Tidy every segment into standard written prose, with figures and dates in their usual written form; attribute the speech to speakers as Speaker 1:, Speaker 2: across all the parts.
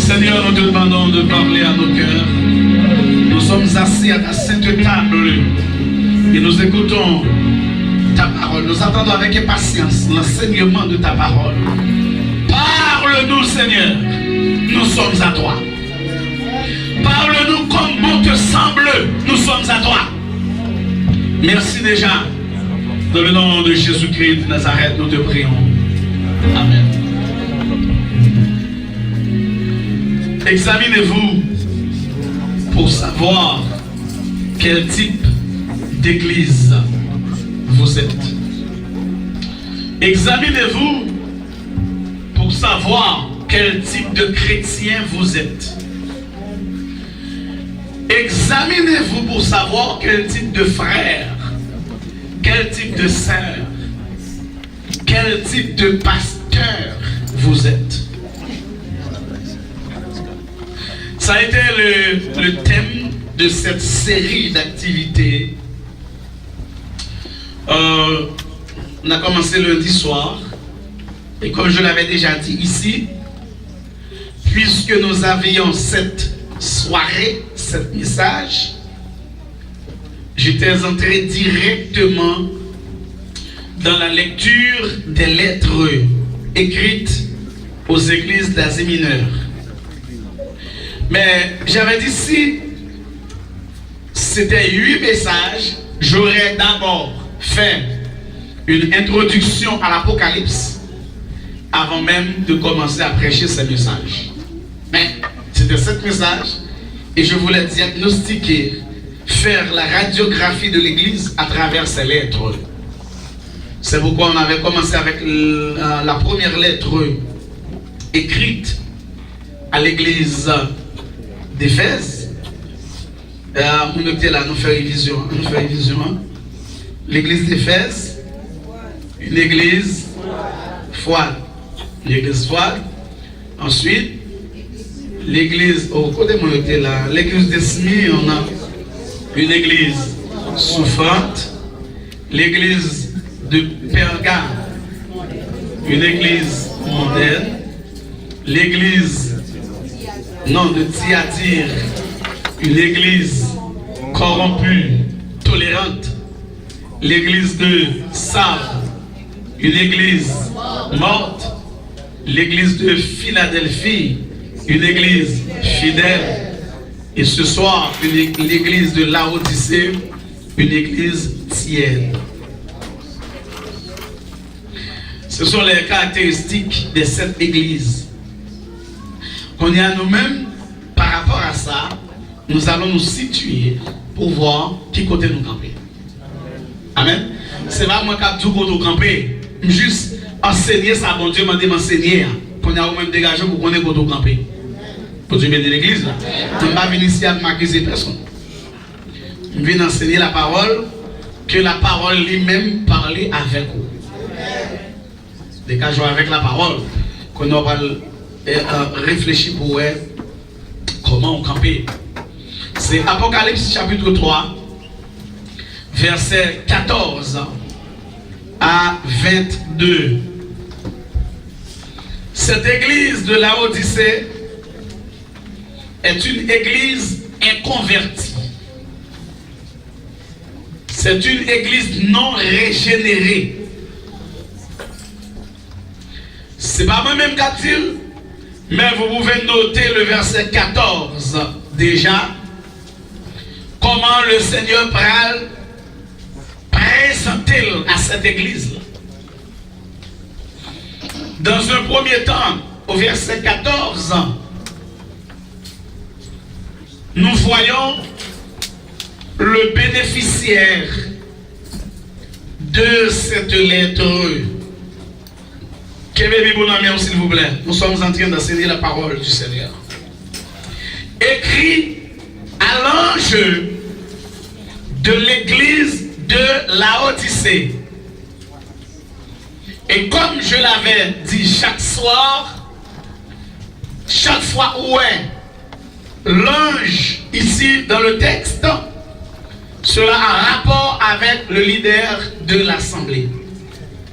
Speaker 1: Seigneur, nous te demandons de parler à nos cœurs. Nous sommes assis à ta sainte table et nous écoutons ta parole. Nous attendons avec impatience l'enseignement de ta parole. Parle-nous, Seigneur. Nous sommes à toi. Parle-nous comme bon te semble. Nous sommes à toi. Merci déjà. Dans le nom de Jésus-Christ de Nazareth, nous te prions. Amen. Examinez-vous pour savoir quel type d'église vous êtes. Examinez-vous pour savoir quel type de chrétien vous êtes. Examinez-vous pour savoir quel type de frère, quel type de sœur, quel type de pasteur vous êtes. Ça a été le thème de cette série d'activités. On a commencé lundi soir. Et comme je l'avais déjà dit ici, puisque nous avions cette soirée, cet message, j'étais entré directement dans la lecture des lettres écrites aux églises d'Asie mineure. Mais j'avais dit, si c'était 8 messages, j'aurais d'abord fait une introduction à l'Apocalypse avant même de commencer à prêcher ces messages. Mais c'était 7 messages et je voulais diagnostiquer, faire la radiographie de l'Église à travers ces lettres. C'est pourquoi on avait commencé avec la première lettre écrite à l'Église d'Éphèse. On était là, nous faisons révision. L'Église d'Éphèse, une église froide. L'église froide. Ensuite, l'église, au côté de moi, était là, l'église de Smyrne, on a une église souffrante. L'église de Pergame, une église mondaine. L'église de Thyatire, une église corrompue, tolérante. L'église de Sardes, une église morte. L'église de Philadelphie, une église fidèle. Et ce soir, l'église de Laodicée, une église tiède. Ce sont les caractéristiques de cette église. Qu'on y a nous-mêmes, par rapport à ça, nous allons nous situer pour voir qui côté nous camper. Amen. C'est pas moi qui ai tout côté camper. Juste enseigner ça, bon Dieu m'a dit m'enseigner. Qu'on y a vous-même dégagé pour qu'on ait côté camper. Pour Dieu bénir l'église là. Je ne vais pas venir ici à m'accuser personne. Je viens enseigner la parole, que la parole lui-même parlait avec vous. Dès qu'on joue avec la parole, qu'on aura réfléchi pour voir comment on camper. C'est Apocalypse chapitre 3, verset 14 à 22. Cette église de Laodicée est une église inconvertie. C'est une église non régénérée. C'est pas moi-même qui dit, mais vous pouvez noter le verset 14 déjà. Comment le Seigneur présente-t-il à cette église? Dans un premier temps, au verset 14, nous voyons le bénéficiaire de cette lettre. S'il vous plaît, nous sommes en train d'enseigner la parole du Seigneur. Écrit à l'ange de l'église de Laodicée. Et comme je l'avais dit chaque soir, chaque fois où est l'ange ici dans le texte, cela a rapport avec le leader de l'assemblée,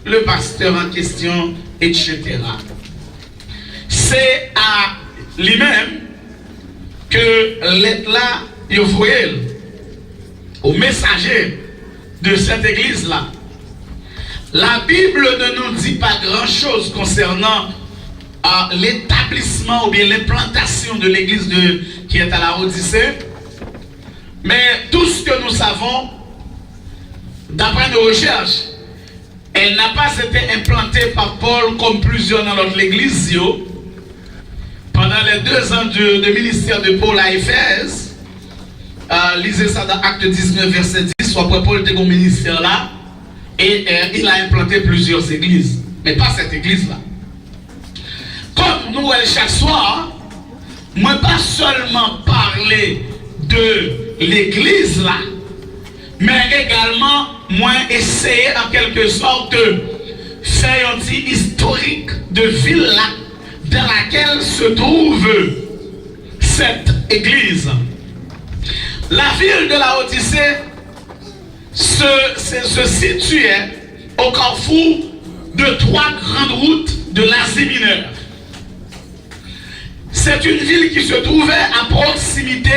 Speaker 1: le pasteur en question, etc. C'est à lui-même que l'être là, il voyait au messager de cette église-là. La Bible ne nous dit pas grand-chose concernant l'établissement ou bien l'implantation de l'église qui est à la Odyssée. Mais tout ce que nous savons, d'après nos recherches, elle n'a pas été implantée par Paul comme plusieurs dans notre église. Pendant les 2 ans de ministère de Paul à Éphèse, lisez ça dans Acte 19, verset 10, après Paul était au ministère là, et il a implanté plusieurs églises, mais pas cette église-là. Comme nous, chaque soir, moi pas seulement parler de l'église là, mais également moi essayer en quelque sorte de faire un petit historique de ville là dans laquelle se trouve cette église. La ville de la Odyssée se situait au carrefour de 3 grandes routes de l'Asie mineure. C'est une ville qui se trouvait à proximité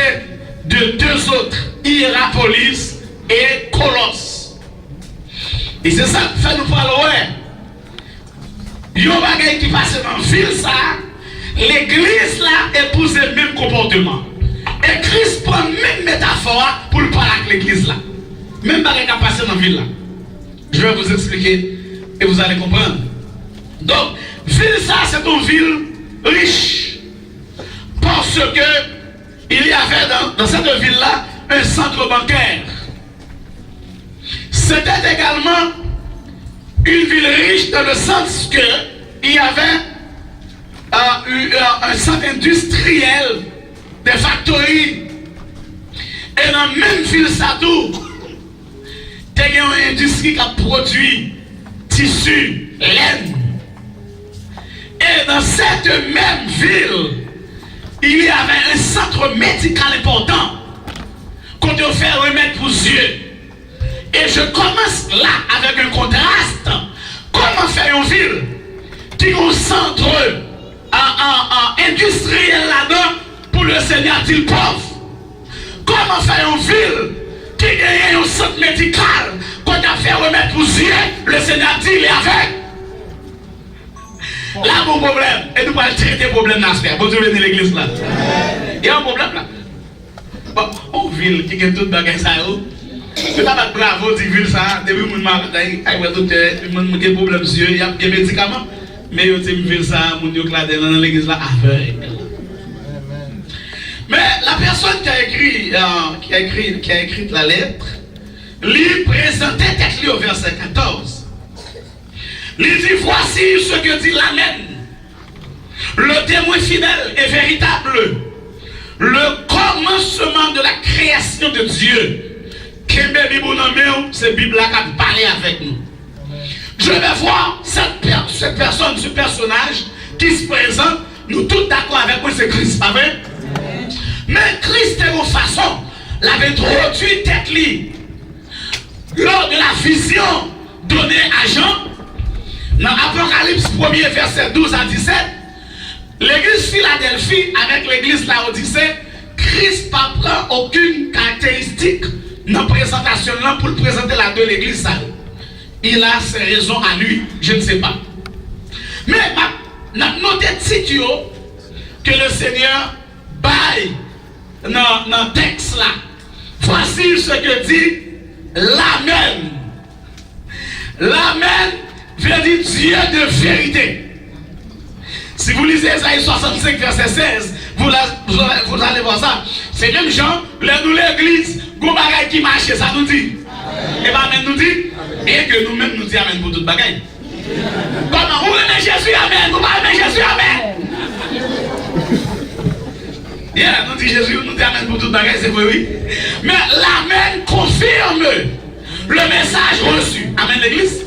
Speaker 1: de 2 autres, Hierapolis et Colosse. Et c'est ça que fait nous parler. Il y a un bagage qui passe dans la ville, ça. L'église là épouse le même comportement. Et Christ prend même métaphore pour le parler avec l'église là. Même bagage qui passe dans la ville là. Je vais vous expliquer et vous allez comprendre. Donc, ville ça, c'est une ville riche. Parce que il y avait dans cette ville là un centre bancaire. C'était également une ville riche dans le sens que il y avait un centre industriel, des factories. Et dans la même ville, ça tout, il y a une industrie qui a produit tissu, laine. Et dans cette même ville, il y avait un centre médical important qu'on devait faire remettre pour yeux. Et je commence là avec un contraste. Comment faire une ville qui a un centre industriel là-dedans pour le Seigneur dit pauvre? Comment faire une ville qui a un centre médical qu'on a fait remettre pour yeux, le Seigneur dit il est avec? Là, mon problème, et nous allons traiter le problème dans ce cas. Vous venez de l'église là. Il y a un problème là. Bon, une ville qui a tout bagage ça. Je ne pas bravo de ville ça. Depuis que je suis il y a des problèmes yeux, il y a des médicaments. Mais je suis ville ça, je suis dans l'église là avec. Mais la personne qui a écrit la lettre, lui présentait texte au verset 14. Il dit voici ce que dit l'Amen, le témoin fidèle et véritable, le commencement de la création de Dieu. C'est la Bible qui a parlé avec nous. Je vais voir cette personne, ce personnage qui se présente. Nous tous d'accord avec moi, c'est Christ, pas vrai? Mais Christ est une façon, l'avait introduit tête li. Lors de la vision donnée à Jean, dans Apocalypse 1er, verset 12 à 17, l'église Philadelphie avec l'église Laodicée, Christ ne prend aucune caractéristique dans la présentation là pour présenter la de l'église. Il a ses raisons à lui, je ne sais pas. Mais notez que le Seigneur baille dans le texte là. Voici ce que dit l'Amen. L'Amen veut dire Dieu de vérité. Si vous lisez Isaïe 65, verset 16, vous allez voir ça. C'est même Jean, nous l'église, go bagay qui marche, ça nous dit. Et bien, Amen nous dit, et que nous-mêmes nous disons Amen pour toute bagaille. Comment vous aimez Jésus, Amen, vous aimez Jésus, Amen. Yeah, nous dit Jésus, nous disons Amen pour toute bagaille, c'est vrai, oui. Mais l'Amen confirme le message reçu. Amen, l'église.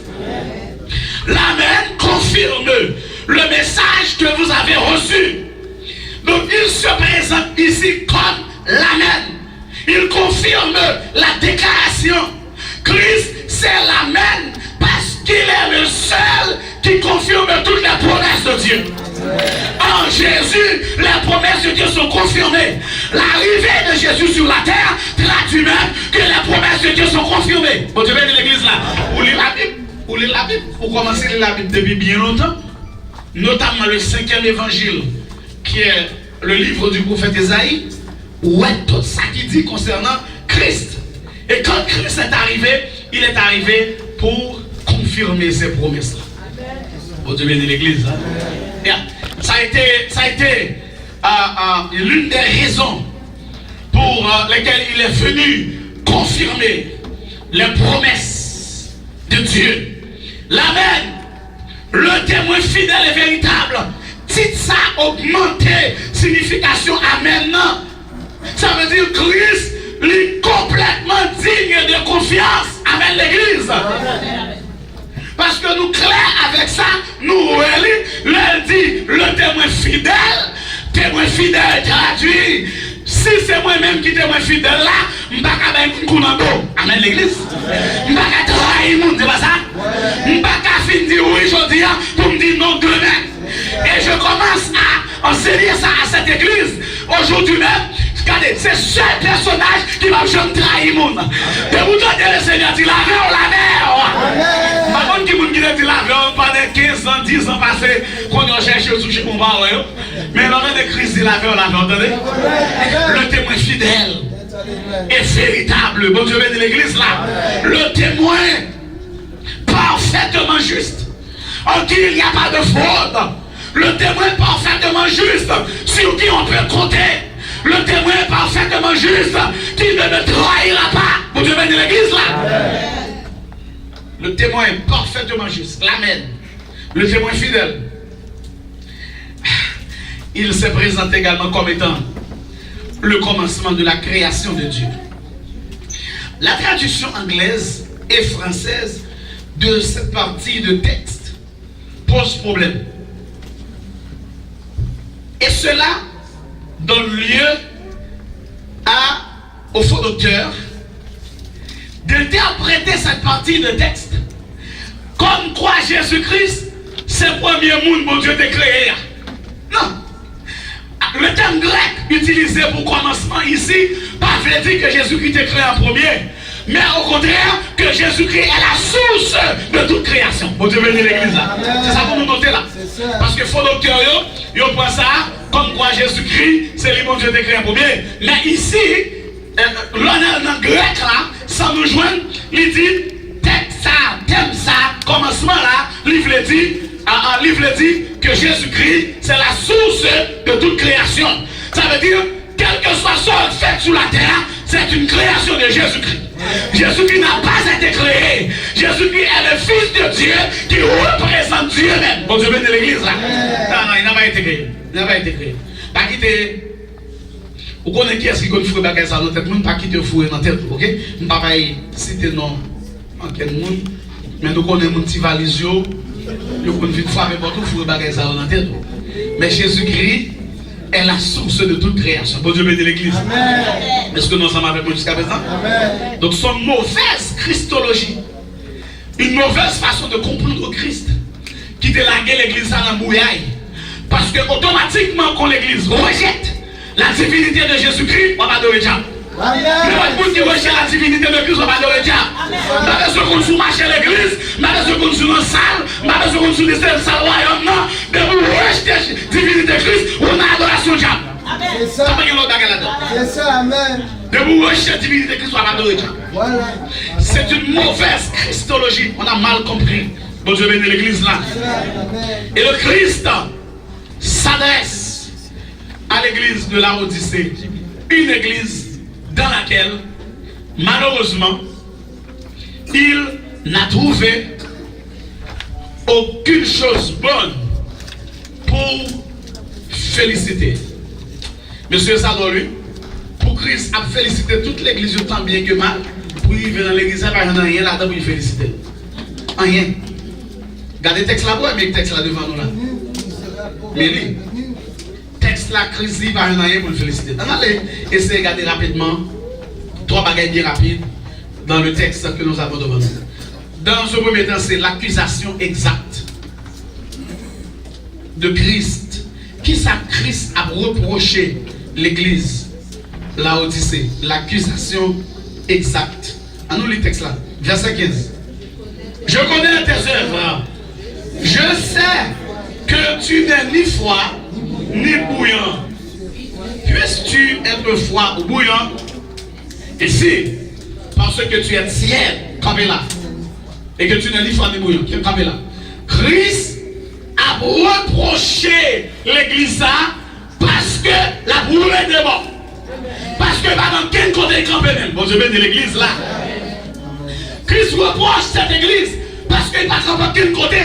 Speaker 1: L'Amen confirme le message que vous avez reçu. Donc il se présente ici comme l'Amen. Il confirme la déclaration. Christ, c'est l'Amen parce qu'il est le seul qui confirme toutes les promesses de Dieu. En en Jésus, les promesses de Dieu sont confirmées. L'arrivée de Jésus sur la terre traduit même que les promesses de Dieu sont confirmées. Bon, tu viens de l'église là. Vous lisez la Bible. Vous lisez la Bible. Vous commencez à lire la Bible depuis bien longtemps. Notamment le 5e évangile, qui est le livre du prophète Ésaïe. Où est tout ça qui dit concernant Christ. Et quand Christ est arrivé, il est arrivé pour confirmer ses promesses-là. Bon Dieu bénit l'église. Hein? Ça a été l'une des raisons pour lesquelles il est venu confirmer les promesses de Dieu. L'Amen, le témoin fidèle et véritable. Titre ça augmenté, signification Amen. Ça veut dire Christ est complètement digne de confiance. Amen l'église. Parce que nous clairs avec ça, nous dit le témoin fidèle traduit. Si c'est moi-même qui témoin fidèle là, je ne vais pas faire un coup dans le dos. Amen l'église. Je ne vais pas trahir le monde, c'est pas ça? Je ne vais pas finir oui aujourd'hui pour me dire non demain. Et je commence à enseigner ça à cette église. Aujourd'hui même, regardez, c'est ce personnage qui va jamais trahir le monde. Et vous entendez le Seigneur dire la veille. Par contre, qui vous dit la veille pendant 15 ans, 10 ans passés, qu'on a cherché au toucher mon bar. Mais l'homme de Christ dit la veille, entendez? Le témoin fidèle et véritable. Bon Dieu bénit l'église là. Le témoin parfaitement juste, en qui il n'y a pas de fraude. Le témoin parfaitement juste, sur qui on peut compter. Le témoin parfaitement juste, qui ne me trahira pas. Bon Dieu bénit l'église là. Le témoin parfaitement juste. L'amen. Le témoin fidèle. Il se présente également comme étant le commencement de la création de Dieu. La traduction anglaise et française de cette partie de texte pose problème. Et cela donne lieu au faux docteur d'interpréter cette partie de texte comme quoi Jésus-Christ, c'est le premier monde que Dieu a créé. Non. Le terme grec utilisé pour commencement ici, pas veut dire que Jésus-Christ est créé en premier, mais au contraire, que Jésus-Christ est la source de toute création. Bon Dieu bénit l'église là. C'est ça pour nous noter là. Parce que faux docteur, ils prennent ça comme quoi Jésus-Christ, c'est le bon Dieu qui est créé en premier. Mais ici, le grec là, sans nous joindre, il dit, thème ça, commencement là, livre dit que Jésus-Christ, c'est la source de toute création. Ça veut dire, quel que soit ce fait sur la terre, c'est une création de Jésus-Christ. Jésus-Christ n'a pas été créé. Jésus-Christ est le Fils de Dieu qui représente Dieu même. Bon Dieu bénit l'église là. Non, il n'a pas été créé. Il n'a pas été créé. Pas quitter. Vous connaissez qui est-ce qui connaît fouet bagage dans la tête? Pas quitter fouet dans la tête, ok? Je ne vais pas citer non en quel monde. Mais nous connaissons mon petit valise. Nous connaissons vite fois avec votre fouet bagage dans la tête. Mais Jésus-Christ est la source de toute création. Bon Dieu bénit l'église. Est-ce que nous sommes avec moi jusqu'à présent? Amen. Donc, c'est une mauvaise christologie. Une mauvaise façon de comprendre Christ qui te lague l'église à la mouillaille. Parce que automatiquement, quand l'église rejette la divinité de Jésus-Christ, on va adorer Dieu. Le monde qui rejette la divinité de Christ, on va adorer Dieu. Pas besoin qu'on se marche à l'église, pas besoin qu'on se dans la salle, pas besoin qu'on se dans la salle royaume, non. Mais vous rejetez la divinité de Christ, on a adoration Dieu. C'est ça. C'est ça, amen. De vous rejeter la divinité de Christ, on va adorer Dieu. Voilà. C'est une mauvaise christologie. On a mal compris. Bon Dieu bénit l'église là. Et le Christ s'adresse à l'église de la Odyssée. Une église dans laquelle, malheureusement, il n'a trouvé aucune chose bonne pour féliciter. Monsieur Salori, pour Christ a félicité toute l'église autant bien que mal. Pour y venir dans l'église, il n'y a rien là-dedans pour y féliciter. Rien. Regardez le texte là-bas, mais le texte là devant nous là. Mais lui, texte là, Christ, il n'y a rien pour le féliciter. On allez essayer de regarder rapidement, 3 bagages bien rapides dans le texte que nous avons devant nous. Dans ce premier temps, c'est l'accusation exacte de Christ qui qui ça Christ a reproché l'église Laodicée, l'accusation exacte. À nous les textes là, verset 15. Je connais tes œuvres. Je sais que tu n'es ni froid ni bouillant. Puisses-tu être froid ou bouillant ici, parce que tu es tiède, campé là, et que tu n'es ni froid ni bouillant, campé là. Christ a reproché l'église parce que la brûlée est morte. Parce que dans quel côté campé même, bon, je vais de l'église là. Christ reproche cette église parce qu'il n'a pas quel côté.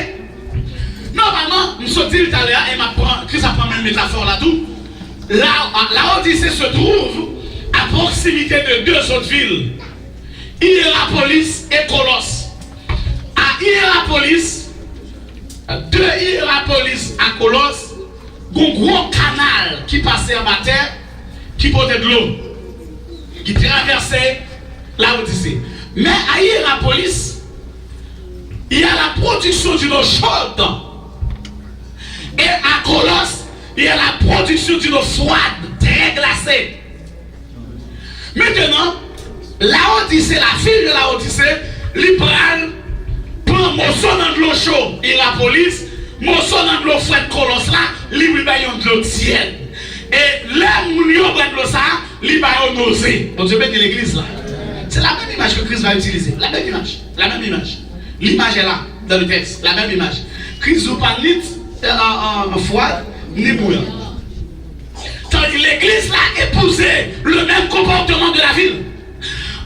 Speaker 1: Normalement, nous sommes dit tout à l'heure, et Christ apprend même métaphore là tout. La Odyssée se trouve à proximité de deux autres villes, Hiérapolis et Colosse. À Hiérapolis, de Hiérapolis à Colosse, il y a un gros canal qui passait en bas terre, qui portait de l'eau, qui traversait la Odyssée. Mais à Hiérapolis, il y a la production d'une eau chaude. Et à Colosse, il y a la production d'une eau froide, très glacée. Maintenant, la Odyssée, la fille de la Odyssée, libérale, prend morceau dans de l'eau chaude, Hiérapolis, morceau dans de l'eau froide, Colosse là, libérale de l'eau tiède. Et là où nous avons de l'eau ça, libérale nausée. Donc je vais de l'église là. C'est la même image que Christ va utiliser. La même image. La même image. L'image est là, dans le texte. La même image. Christ ne parle ni en froid, ni bouillant. Tandis l'église là épousait le même comportement de la ville.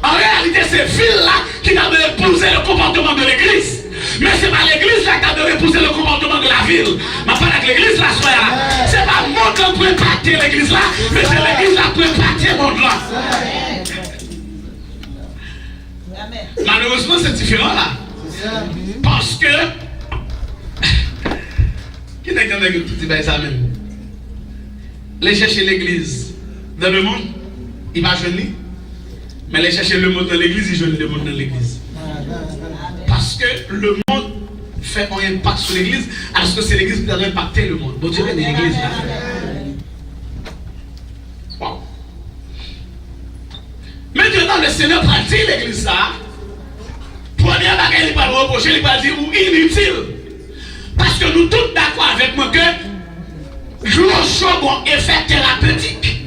Speaker 1: En réalité, c'est ville là qui a épousé le comportement de l'église. Mais c'est pas l'église là qui a épousé le comportement de la ville. Mais pas avec l'église là, soit là. C'est pas moi qui peut impacter l'église là, mais c'est l'église là qui peut impacter le monde là. Malheureusement, c'est différent là. Parce que qui n'est qu'un qui dit ça même? Les chercher l'église dans le monde, il va jeûner. Mais les chercher le monde dans l'église, il jeûne le monde dans l'église. Parce que le monde fait un impact sur l'église, alors que c'est l'église qui doit impacter le monde. Bon Dieu, il y a l'église là. Wow. Maintenant, le Seigneur pratique l'église ça. Première bagaille, il va reprocher, il va dire ou inutile. Parce que nous tous d'accord avec moi que l'eau chaude a un effet thérapeutique.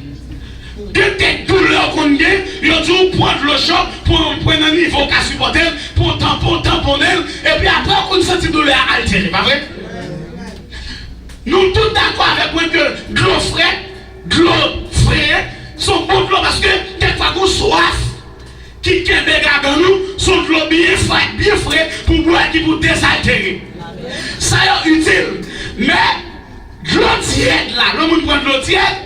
Speaker 1: De tes douleurs qu'on a, il a dû prendre l'eau chaude pour prendre un niveau qu'à supporter, pour tamponner, et puis après on sent une douleur altérée, pas vrai? Nous tous d'accord avec moi que l'eau fraîche, sont bonnes l'eau parce que quelquefois qu'on soif, qui est dans nous, sont de l'eau bien frais pour boire qui pour désaltérer. Ça est utile. Mais l'eau tiède là, le monde prend de l'eau tiède.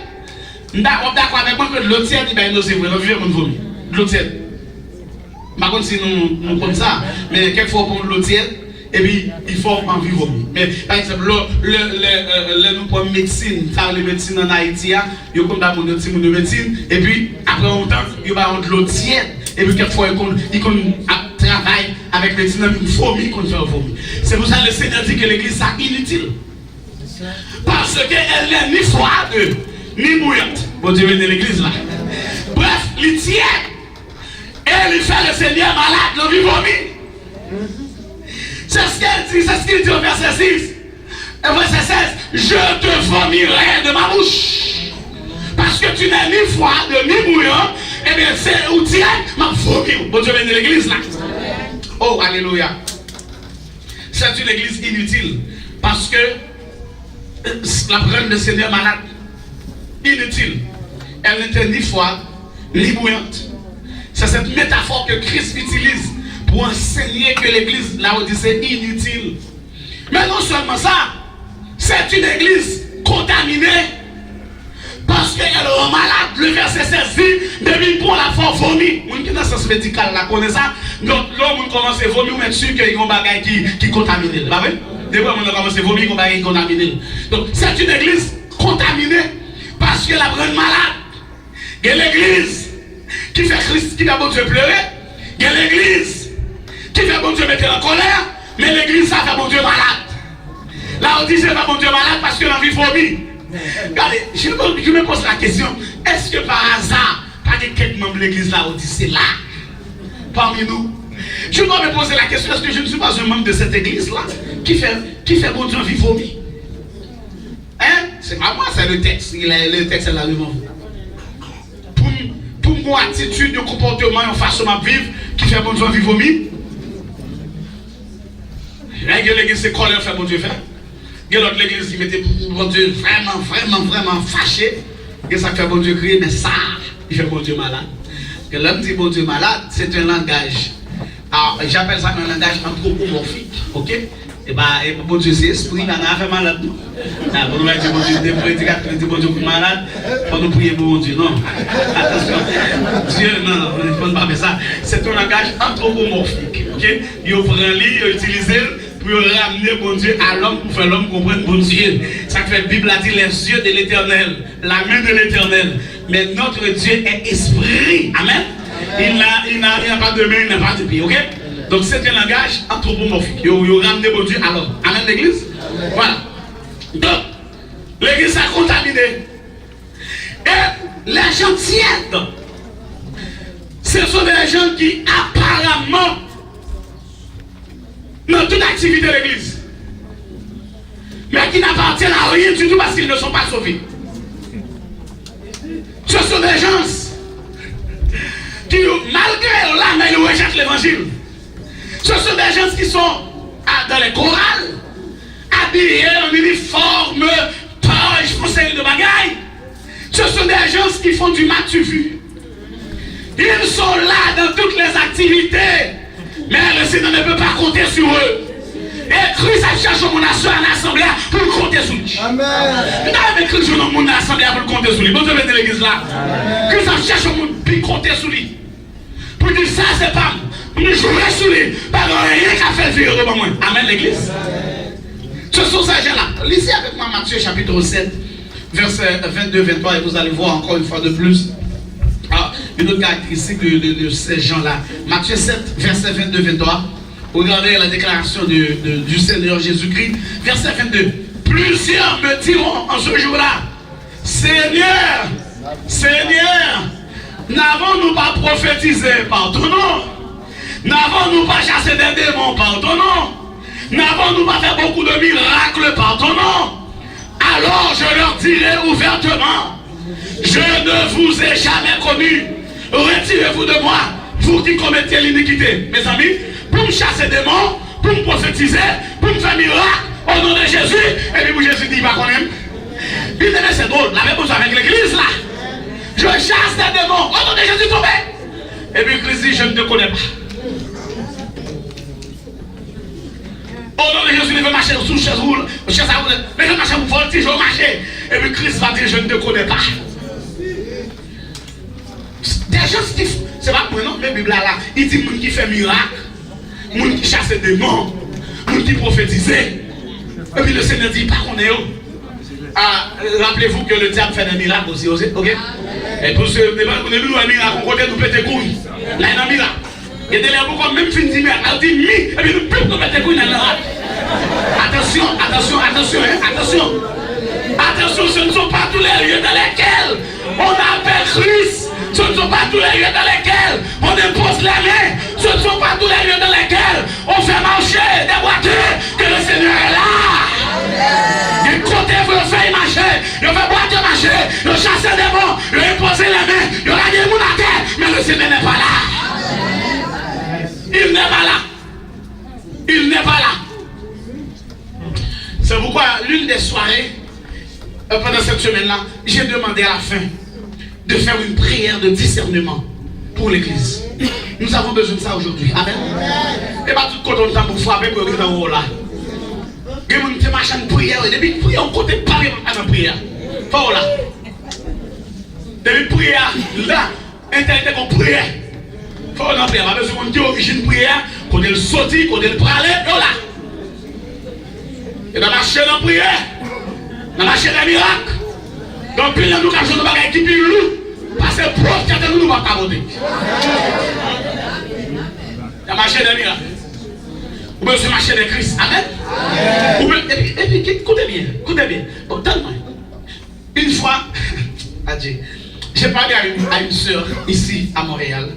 Speaker 1: On est d'accord avec moi que l'eau tiède, il va nous sévrer, on vient vomir. L'eau tiède. Par contre, si nous comme ça, mais quelquefois on prend de l'eau tiède, et puis il faut envie vomir. Mais par exemple, nous prenons médecine, ça les médecines en Haïti, ils ont comme d'abord de médecine, et puis après un temps, ils vont de l'eau tiède, et puis quelquefois ils travaillent avec les médecins, ils vomissent qu'on fait vomir. C'est pour ça que le Seigneur dit que l'église c'est inutile. Parce qu'elle n'est ni froide, ni bouillante. Bon Dieu, de l'église là. Bref, il tiède. Et il fait le Seigneur malade, il vit vomir. C'est ce qu'elle dit, c'est ce qu'il dit au verset 6. Et verset 16, je te vomirai de ma bouche. Parce que tu n'es ni froide, ni bouillant. Eh bien, c'est où tiède, m'a vomi. Bon Dieu, de l'église là. Oh, alléluia. C'est une église inutile. Parce que la prenne le Seigneur malade. Inutile. Elle n'était ni froide, ni bouillante. C'est cette métaphore que Christ utilise pour enseigner que l'église Laodicée est inutile. Mais non seulement ça, c'est une église contaminée. Parce qu'elle est malade. Le verset 16 dit, depuis pour la fois vomir. Moun qui dans le sens médical la connaît ça. Donc l'homme commence à vomir, on est sûr qu'il y a un bagage qui contamine. Pas vrai? Depuis on commence à vomir, il y a un bagage qui contamine. Donc c'est une église contaminée. Parce que la prenne malade. Il y a l'église qui fait Christ, qui fait bon Dieu pleurer. Il y a l'église qui fait bon Dieu mettre en colère. Mais l'église ça fait bon Dieu malade. Là on dit c'est pas bon Dieu malade parce que l'envie vomit. Regardez, je me pose la question, est-ce que par hasard, pas de quelques membres de l'église là, on dit c'est là, parmi nous? Je dois me poser la question, est-ce que je ne suis pas un membre de cette église là, qui fait bon Dieu vivre au milieu? Hein? C'est pas moi, c'est le texte. Le texte est là devant vous. Pour mon attitude, de comportement, en façon de vivre, qui fait bon Dieu vivre au milieu. L'église, c'est quoi leur fait bon Dieu faire? Il y a l'autre l'église qui mettait bon Dieu vraiment fâché. Et ça fait bon Dieu crier, mais ça, il fait bon Dieu malade. Que l'homme dit bon Dieu malade, c'est un langage. Alors, j'appelle ça un langage anthropomorphique. Ok? Et bien, bon Dieu, c'est esprit, il a fait malade. Pour nous dire bon Dieu, des prédicateurs disent bon Dieu pour malade, pour nous prier pour bon Dieu. Non. Attention. Dieu, non, il ne faut pas faire ça. C'est un langage anthropomorphique. Ok? Il prend un livre, il utilise pour ramener bon Dieu à l'homme, pour faire l'homme comprendre bon Dieu. Ça fait la Bible a dit les yeux de l'éternel, la main de l'éternel. Mais notre Dieu est esprit. Amen. Il n'a pas de main, il n'a pas de pied. Ok? Donc c'est un langage anthropomorphique. Il ramène bon Dieu à l'homme. Amen l'église? Voilà. Donc, l'église a contaminé. Et les gens tièdes, ce sont des gens qui apparemment dans toute activité de l'église, mais qui n'appartiennent à rien du tout parce qu'ils ne sont pas sauvés. Ce sont des gens qui, malgré là, mais ils rejettent l'évangile. Ce sont des gens qui sont dans les chorales, habillés en uniforme, toge, pour série de bagailles. Ce sont des gens qui font du matu-vu. Ils sont là dans toutes les activités. Mais le Seigneur ne peut pas compter sur eux. Et Christ a cherché mon assemblée pour compter sur lui. Amen. Non, mais Christ a mon assemblée pour compter sur lui. Bon Dieu, mettez l'église là. Christ a cherché mon pour compter sur lui. Pour dire ça, c'est pas pour nous jouer sur lui. Pas rien qu'à faire vivre devant moi. Amen, l'église. Ce sont ces gens-là. Lisez avec moi Matthieu chapitre 7, verset 22-23, et vous allez voir encore une fois de plus. Une autre caractéristique de ces gens-là. Matthieu 7, verset 22-23. Regardez la déclaration du Seigneur Jésus-Christ. Verset 22. Plusieurs me diront en ce jour-là, Seigneur, Seigneur, n'avons-nous pas prophétisé par ton nom? N'avons-nous pas chassé des démons par ton nom? N'avons-nous pas fait beaucoup de miracles par ton nom? Alors je leur dirai ouvertement, je ne vous ai jamais connu. Retirez-vous de moi, vous qui commettez l'iniquité. Mes amis, pour me chasser des démons, pour me prophétiser, pour me faire miracle, au nom de Jésus, et puis pour Jésus dit, il va qu'on aime. Bien aimé, c'est drôle, la même chose avec l'église là. Je chasse des démons, au nom de Jésus tombé. Et puis Christ dit, je ne te connais pas. Au nom de Jésus, il veut marcher sous chaise roule, chaise à roule, mais je marche pour voltige, je vais marcher. Et puis Christ va dire, je ne te connais pas. Des gens qui font, c'est pas moi non, mais la Bible là, il dit moun qui fait miracle, moun qui chasse des démons, moun qui prophétise. Et puis le Seigneur dit, pas qu'on est où. Rappelez-vous que le diable fait des miracles aussi, ok? Et pour ce débat, on est venu à un miracle, on côté nous péter couilles. Là, il y a un miracle. Et dès là, beaucoup même fin de miracle, elle dit mi, et puis nous pouvons nous péter couilles dans le miracle. Attention, attention, attention, attention. Attention, ce ne sont pas tous les lieux dans lesquels on appelle Christ. Ce ne sont pas tous les lieux dans lesquels on impose la main. Ce ne sont pas tous les lieux dans lesquels on fait marcher des voitures que le Seigneur est là. Il côté vous fait marcher, il fait boîte marcher, il chasse des démons, il impose la main, il a des gens à terre, mais le Seigneur n'est pas là. Il n'est pas là. Il n'est pas là. C'est pourquoi l'une des soirées, pendant cette semaine-là, j'ai demandé à la fin de faire une prière de discernement pour l'église. Nous avons besoin de ça aujourd'hui. Amen. Et pas tout côté on pour frapper pour l'église dans là. Il y a une machine de prière. Depuis que prière, on côté pas de prière. Faut là. Depuis prière, là, intérêt qu'on prière. Faut qu'on prière. Pas besoin de dire origine prière, qu'on est le sorti, qu'on est le pralé, là. Et dans la chaîne de prière, dans la chaîne de miracle. Donc, puis nous avons besoin de qui nous, parce que proche de nous, nous ne pouvons pas voter. Dans la chaîne de miracle. Ou bien sur la chaîne de Christ. Amen. Et puis, écoutez bien, écoutez bien. Bon, donne-moi. Une fois, j'ai parlé à une soeur ici à Montréal.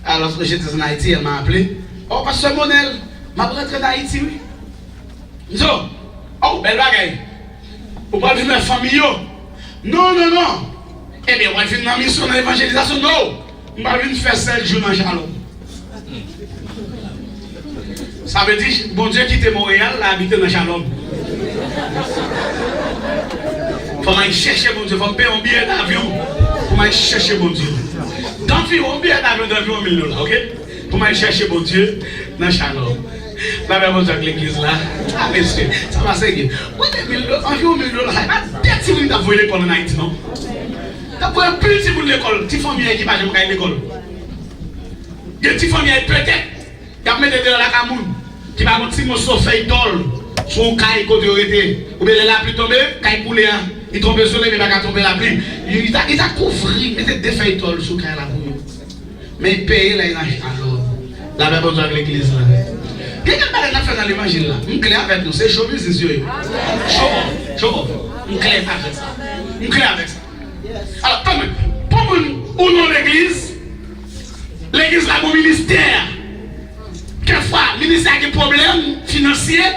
Speaker 1: Alors que j'étais en Haïti, elle m'a appelé. Oh, pasteur Monel, m'a rentré d'Haïti, oui. Je dis, oh, belle bagaille. Vous parlez de ma famille. Non, non, non. Eh bien, on va faire une mission dans l'évangélisation. Non. On va venir faire 7 jours dans Shalom. Ça veut dire, bon Dieu quitte Montréal, là, habiter dans Shalom. Faut aller chercher mon Dieu, faut payer un billet d'avion pour aller chercher mon Dieu. D'environ un billet d'avion d'environ $1000, ok? Pour aller chercher mon Dieu dans Shalom. La même chose avec l'église là. Ah, monsieur, ça va sérieux. Environ $1000, peut-être si vous avez l'école en Haïti, non? Vous avez plus si vous avez l'école, petite famille qui va jamais à l'école. Il y a une petite famille peut-être, qui a mis des dans la Cameroun, qui va monter mon soleil tol, sur un caille côté arrêté. Ou bien la pluie tombe, caille coulé, il tombe sur le, mais il va tomber la pluie. Il a couvert, il mettait des feuilles tol sur caille la pluie. Mais il paye là, il a alors. La même chose avec l'église là. Qu'est-ce que nous fait dans l'évangile là? Nous clair avec nous, c'est chaud, c'est sûr. Chaud. Nous clair avec ça. Nous clair avec ça. Alors, pour nous, l'église là, mon ministère, quelquefois, le ministère a des problèmes financiers,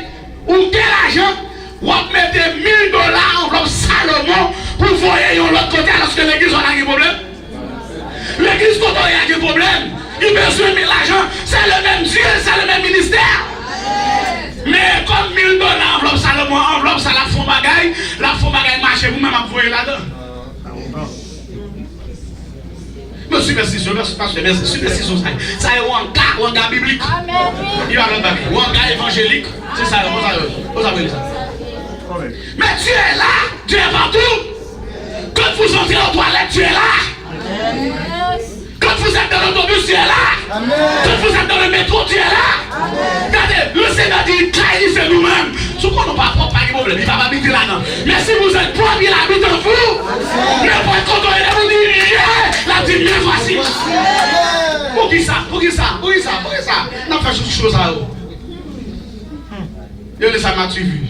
Speaker 1: ou quel argent, ou mettre $1000 en Salomon pour voyer l'autre côté lorsque l'église a des problèmes. L'église, quand on a des problèmes, il besoin de l'argent, c'est le même Dieu, c'est le même ministère. Mais comme $1000 enveloppe Salomon, enveloppe ça la fond bagaille marche, vous-même à voyer là-dedans. Mais superstition, superstition, ça est un gars biblique. Il va l'autre bagaille, un gars évangélique, c'est ça, vous avez ça. Mais tu es là, tu es partout. Quand vous entrez aux toilettes, tu es là. Quand vous êtes dans l'autobus, tu es là. Quand vous êtes dans le métro, tu es là. Regardez, le Seigneur dit, c'est nous-mêmes. Ce qu'on n'a pas propre, pas de problème, il va pas habiter là-dedans. Mais si vous êtes propre, il habite en vous. N'importe quand on est vous dit, la dit, mais voici. Pour qui ça? On a fait quelque chose à eux. Il y a ça m'a vu.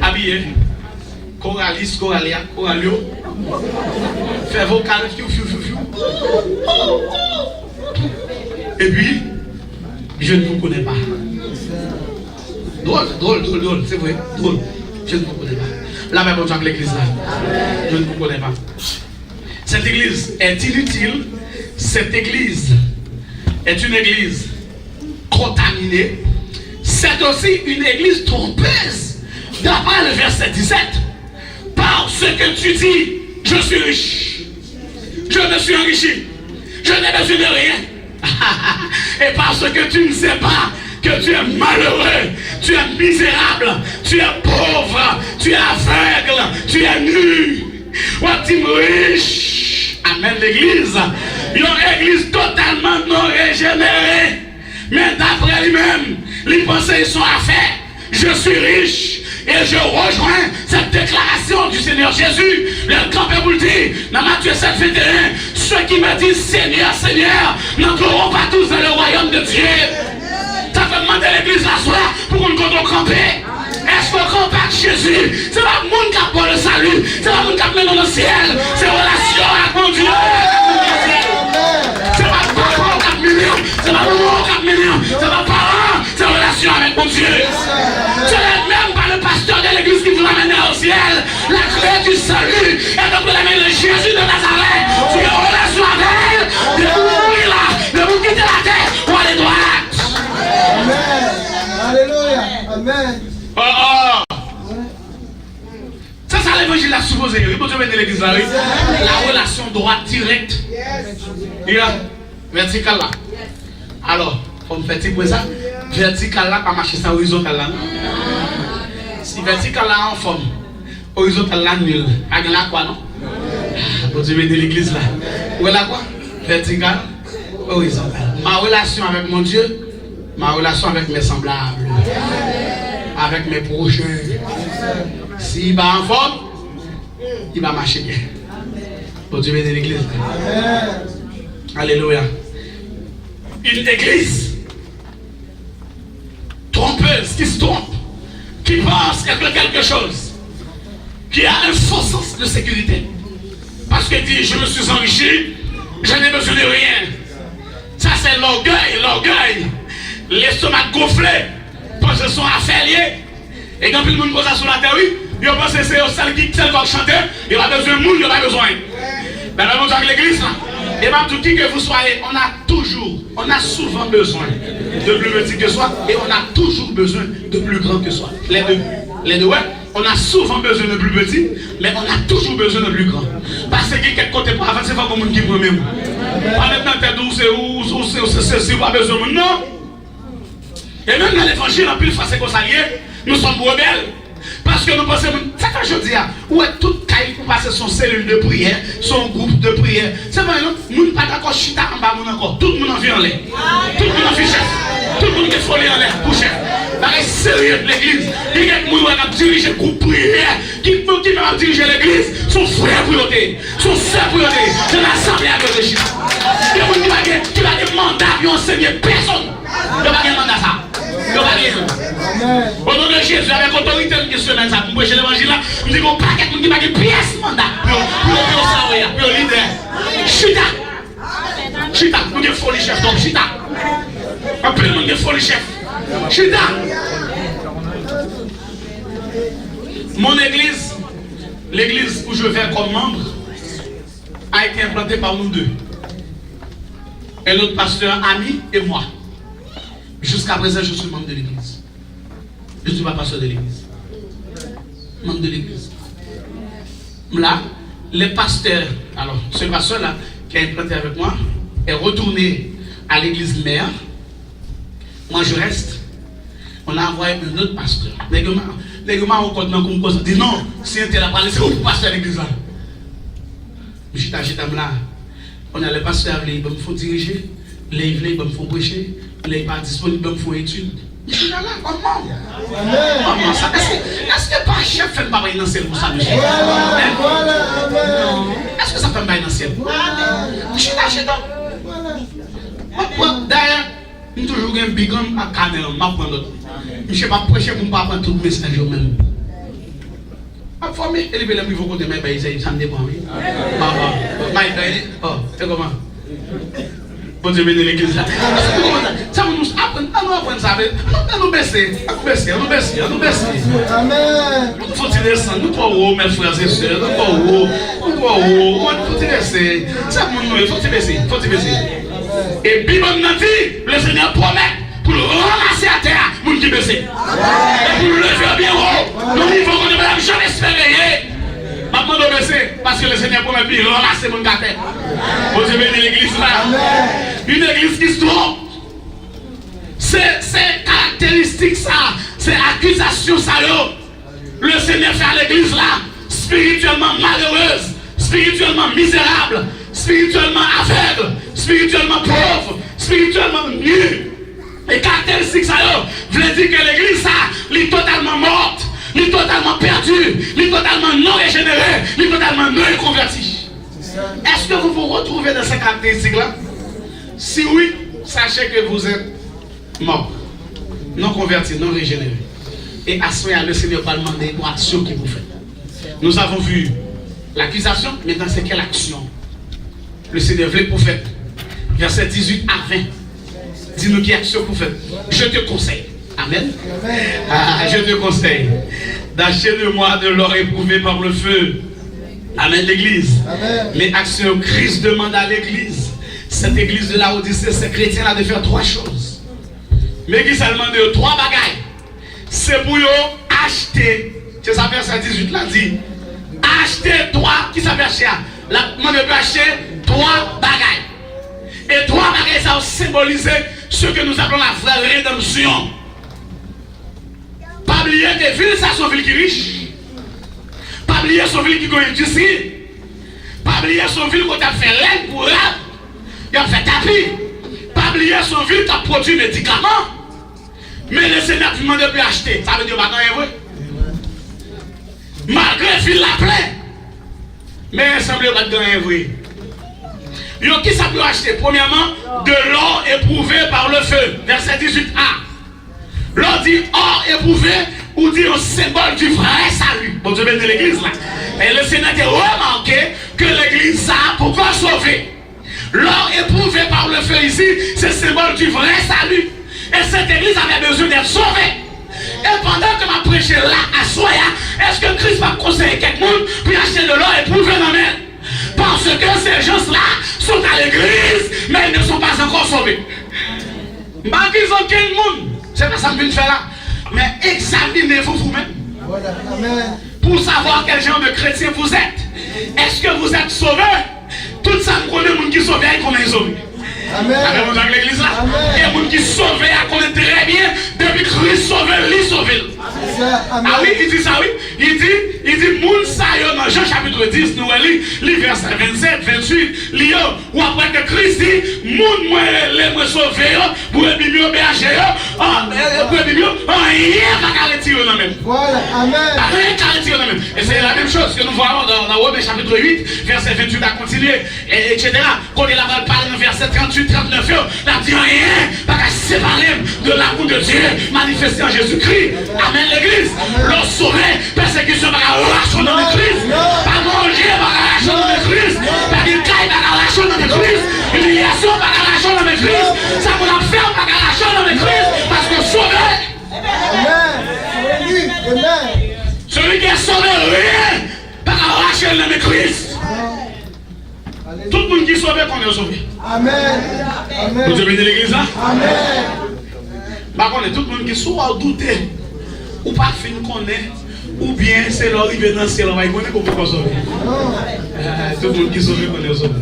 Speaker 1: Habillé. Coralis, Coralia, Coralio. Fait vocal, et puis, je ne vous connais pas. Drôle, c'est vrai, drôle. Je ne vous connais pas. La même chose avec l'église là. Je ne vous connais pas. Cette église est inutile. Cette église est une église contaminée. C'est aussi une église trompeuse. D'après le verset 17. Parce que tu dis, je suis riche. Je me suis enrichi. Je n'ai besoin de rien. Et parce que tu ne sais pas que tu es malheureux, tu es misérable, tu es pauvre, tu es aveugle, tu es nu. Tu es riche. Amen, l'église. Une église totalement non régénérée. Mais d'après lui-même, les pensées sont à faire. Je suis riche. Et je rejoins cette déclaration du Seigneur Jésus. Le grand peuple le dit, dans Matthieu 7, 21, ceux qui me disent Seigneur, Seigneur, n'entreront pas tous dans le royaume de Dieu. Ça fait demander l'église la soir pour qu'on compte camper. Est-ce qu'on campe avec Jésus? C'est pas le monde qui a pour le salut. C'est pas le monde qui a mené dans le ciel. C'est relation avec mon Dieu. C'est pas le papa qui a million. C'est pas le monde qui a million. C'est pas le parent. C'est relation avec mon Dieu. Ce n'est même pas le pasteur de l'église qui vous amène au ciel. La clé du salut est donc de l'amener de Jésus de Nazareth. Tu es en relation avec elle. De vous mourir là. De vous quitter la terre pour aller droite.
Speaker 2: Amen. Alléluia. Amen.
Speaker 1: Ça, c'est l'évangile à supposer. Il faut venir l'église là. La relation droite directe. Il y a vertical là. Alors, on fait petit ça. Vertical là, pas marcher sans horizontal là. Si vertical là en forme, horizontal là nul. Avec là quoi non? Pour Dieu venir l'église là. Où est là quoi? Vertical, horizontal. Ma relation avec mon Dieu, ma relation avec mes semblables, avec mes prochains. S'il va en forme, il va marcher bien. Pour Dieu venir l'église là. Alléluia. Une église trompeuse qui se trompe, qui pense quelque chose, qui a un faux sens de sécurité. Parce qu'il dit, je me suis enrichi, je n'ai besoin de rien. Ça c'est l'orgueil. L'estomac gonflé, parce que sont affiliés. Et quand le monde pose ça sur la terre, oui, il pense que c'est celle qui va chanter, il n'y a pas besoin de monde, il n'y a pas besoin. Mais là, nous avec l'église, et bien tout qui que vous soyez, on a souvent besoin de plus petit que soi, et on a toujours besoin de plus grand que soi. Les deux, ouais. On a souvent besoin de plus petit, mais on a toujours besoin de plus grand. Parce que quelque côté pas avant, c'est pas comme un qui prend même. Pas maintenant tête où c'est pas besoin de non. Et même dans l'évangile, en plus, face qu'on s'allie, nous sommes rebelles. Parce que nous pensons, ça que je dis, où est toute caille pour passer son cellule de prière, son groupe de prière. C'est vrai, nous ne pas d'accord, chita en bas, encore. Tout le monde en vient en l'air. Tout le monde en fait chef. Tout le monde est folie en l'air pour chef. C'est sérieux de l'église. Il y a des gens qui ont dirigé le groupe prière, qui ont dirigé l'église, son frère priorité, son soeur priorité. C'est l'assemblée à côté de chita. Il y a des gens qui ont des mandats qui ont enseigné personne. Il n'y a pas de mandat ça. Au nom de Jésus, avec autorité, je suis là, pour prêcher l'évangile, je dis qu'on pas quelqu'un qui n'a pas de pièce mandat pour le leader. Chita, nous sommes folie chef, donc chita. Après, nous sommes folie chef. Chita. Mon église, l'église où je vais comme membre, a été implantée par nous deux. Et notre pasteur ami et moi. Jusqu'à présent, je suis membre de l'église. Je ne suis pas pasteur de l'église. Membre de l'église. Là, les pasteurs, alors ce pasteur-là qui a implanté avec moi, est retourné à l'église mère. Moi, je reste. On a envoyé un autre pasteur. Les gars, on dit non, si un tel a parlé, c'est où le pasteur de l'église là? J'étais là. On a le pasteur, il me faut diriger, il me faut prêcher. Il n'est pas disponible, il faut études. Je suis là, comment? Comment ça? Est-ce que pas chef fait pas dans le ciel pour ça, monsieur? Est-ce que ça fait pas dans le ciel? Je suis là, d'ailleurs, je suis toujours un bigam à Canel, je ne sais pas prêcher pour ne pas prendre tout le message même. À former, il est niveau côté, mais ça me dépend. C'est comment? Bon Dieu bénisse l'église là. Ça nous apprendre ça. Nous baisser. Amen. Nous faut descendre. Nous pas haut, mes frères et sœurs. Nous pas haut. Faut baisser. Ça nous faut baisser. Et Bible nous dit, le Seigneur promet pour le ramasser à terre, nous qui baisser. Et pour le lever bien haut. Nous niveau qu'on ne va jamais espérer. Maintenant de baisser parce que le Seigneur promet de ramasser mon gâteau. Vous avez l'église là. Une église qui se trompe. C'est caractéristique ça. C'est accusation ça. Le Seigneur fait à l'église là spirituellement malheureuse, spirituellement misérable, spirituellement aveugle, spirituellement pauvre, spirituellement nu. Et caractéristique ça veut dire que l'église ça est totalement morte. Il est totalement perdu, il est totalement non régénéré, il est totalement non converti. Est-ce que vous vous retrouvez dans ces caractéristiques-là? Si oui, sachez que vous êtes mort, non converti, non régénéré. Et à ce moment-là, le Seigneur va demander une action qu'il vous fait. Nous avons vu l'accusation, maintenant c'est quelle action? Le Seigneur veut pour faire. Verset 18 à 20. Dis-nous quelle action vous faites. Je te conseille. Amen. Je te conseille d'acheter de moi de l'or éprouvé par le feu. Amen, l'église. Mais action Christ demande à l'église. Cette église de la Odyssée, ces chrétiens-là, de faire trois choses. Mais qui s'est demandé trois bagailles. C'est pour acheter. C'est ça, verset 18 là dit. Acheter trois, qui s'appelle acheter? La demande de acheter trois bagailles. Et trois bagailles, ça symbolise ce que nous appelons la vraie rédemption. Pas oublier que ville, ça sont villes qui riches. Pas oublier son ville qui a industrie. Pas oublier son ville qui a fait laine pour l'arbre. Il a fait tapis. Pas oublier son ville qui a produit des médicaments. Mais le Seigneur vous demande de acheter. Ça veut dire que c'est vrai. Malgré ville la pleine. Mais il semble que c'est vrai. Yo qui ça peut acheter? Premièrement, de l'or éprouvé par le feu. Verset 18a. L'on dit or éprouvé ou dit un symbole du vrai salut. Bon Dieu bénisse l'église là. Seigneur a remarqué que l'église a pourquoi sauver. L'or éprouvé par le feu ici, c'est le symbole du vrai salut. Et cette église avait besoin d'être sauvée. Et pendant que ma prêché là à Soya, est-ce que Christ va conseiller quelqu'un pour acheter de l'or éprouvé dans même? Parce que ces gens-là sont à l'église, mais ils ne sont pas encore sauvés. Malgré qu'ils ont quel monde, c'est pas ça que je viens de faire là. Mais examinez-vous vous-même.
Speaker 2: Voilà. Amen.
Speaker 1: Pour savoir quel genre de chrétien vous êtes. Est-ce que vous êtes sauvé? Tout ça, nous connaissons les gens qui sont sauvés et comment ils sont sauvés.
Speaker 2: Amen.
Speaker 1: Avec mon l'église là. Et les gens qui sont sauvés, à connaître très bien, depuis Christ sauvé, lui sauvé. Ah oui, il dit ça, oui. Il dit, moun sa yo dans Jean chapitre 10, nous lisons verset 27, 28, liyo, ou après que Christ dit, moun moi les sauvé, pour les bimio berger, pour les bimio, rien va retirer dans même.
Speaker 2: Voilà, amen.
Speaker 1: Rien va retirer dans même. Et c'est la même chose que nous voyons dans Romains chapitre 8, verset 28 à continuer, etc. Quand il a parlé dans verset 38, 39, il a dit rien, pas qu'à séparer de l'amour de Dieu manifesté en Jésus-Christ. Amen, l'église. L'on sauvé, persécution par la relation dans l'église. Pas manger par la relation dans l'église. Pas une caille par la relation dans l'église. Humiliation par la relation dans l'église. Ça vous la fait par la relation dans l'église. Parce que sauvé.
Speaker 2: Amen.
Speaker 1: Celui qui est sauvé, rien par la relation dans l'église. Tout le monde qui est sauvé, qu'on est sauvé.
Speaker 2: Amen. Amen.
Speaker 1: Vous avez dit l'église là?
Speaker 2: Amen.
Speaker 1: Par contre, tout le monde qui soit douté, ou pas fin connaît, ou bien c'est l'arrivée dans le ciel, on va y connaître comment sauver. Tout le monde qui est sauvé, qu'on est sauvé.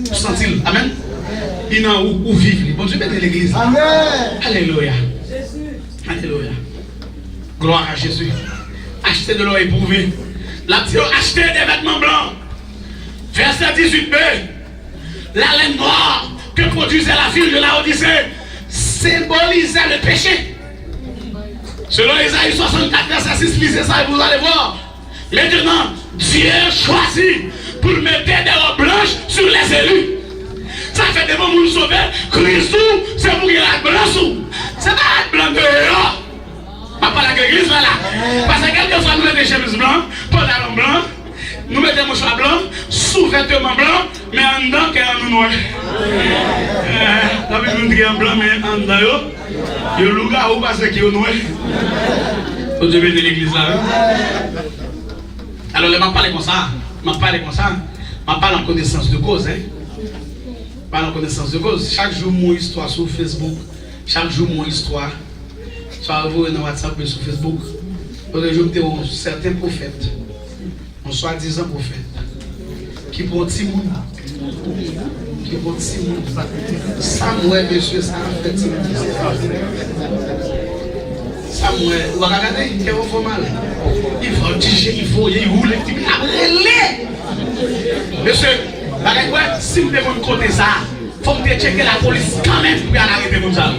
Speaker 1: Vous sentez-le? Amen. Il y en a où vivre. Bon Dieu, mettez l'église.
Speaker 2: Amen.
Speaker 1: Alléluia. Alléluia. Gloire à Jésus. Achetez de l'or éprouvé. La petite achetez des vêtements blancs. Verset 18b. La laine noire que produisait la ville de la Odyssée symbolisait le péché. Selon Isaïe 64, verset 6, lisez ça et vous allez voir. Maintenant, Dieu choisit pour mettre des robes blanches sur les élus. Ça fait des moments où nous sauvons. Christ, c'est pour qu'il y ait la blanche. C'est pas la blanche de dehors. On parle avec l'église là. Parce que quelquefois nous mettons des chemises blancs, pantalons blancs, nous mettons des mouchoirs blancs, sous-vêtements blancs, mais en dedans, qu'il y a un noir. La Bible dit qu'il y a un blanc, mais en dedans, il y a un loup ou parce qu'il y a un noir. Faut Dieu bénir l'église là. Alors, je ne parle comme ça. Je parle en connaissance de cause. Je parle en connaissance de cause. Chaque jour, mon histoire sur Facebook. Chaque jour, mon histoire. Soit vous dans WhatsApp et sur Facebook. Aujourd'hui, je me dis certains prophètes, un soi-disant prophète, qui prend Timoun. Qui prend Timoun. Samuel, monsieur, ça a fait Timoun. Samuel, vous regardez, il est mal. Il faut digérer, il faut y rouler, il faut relais. Monsieur, si vous devez me côté ça, il faut me checker la police quand même pour arrêter mon ça.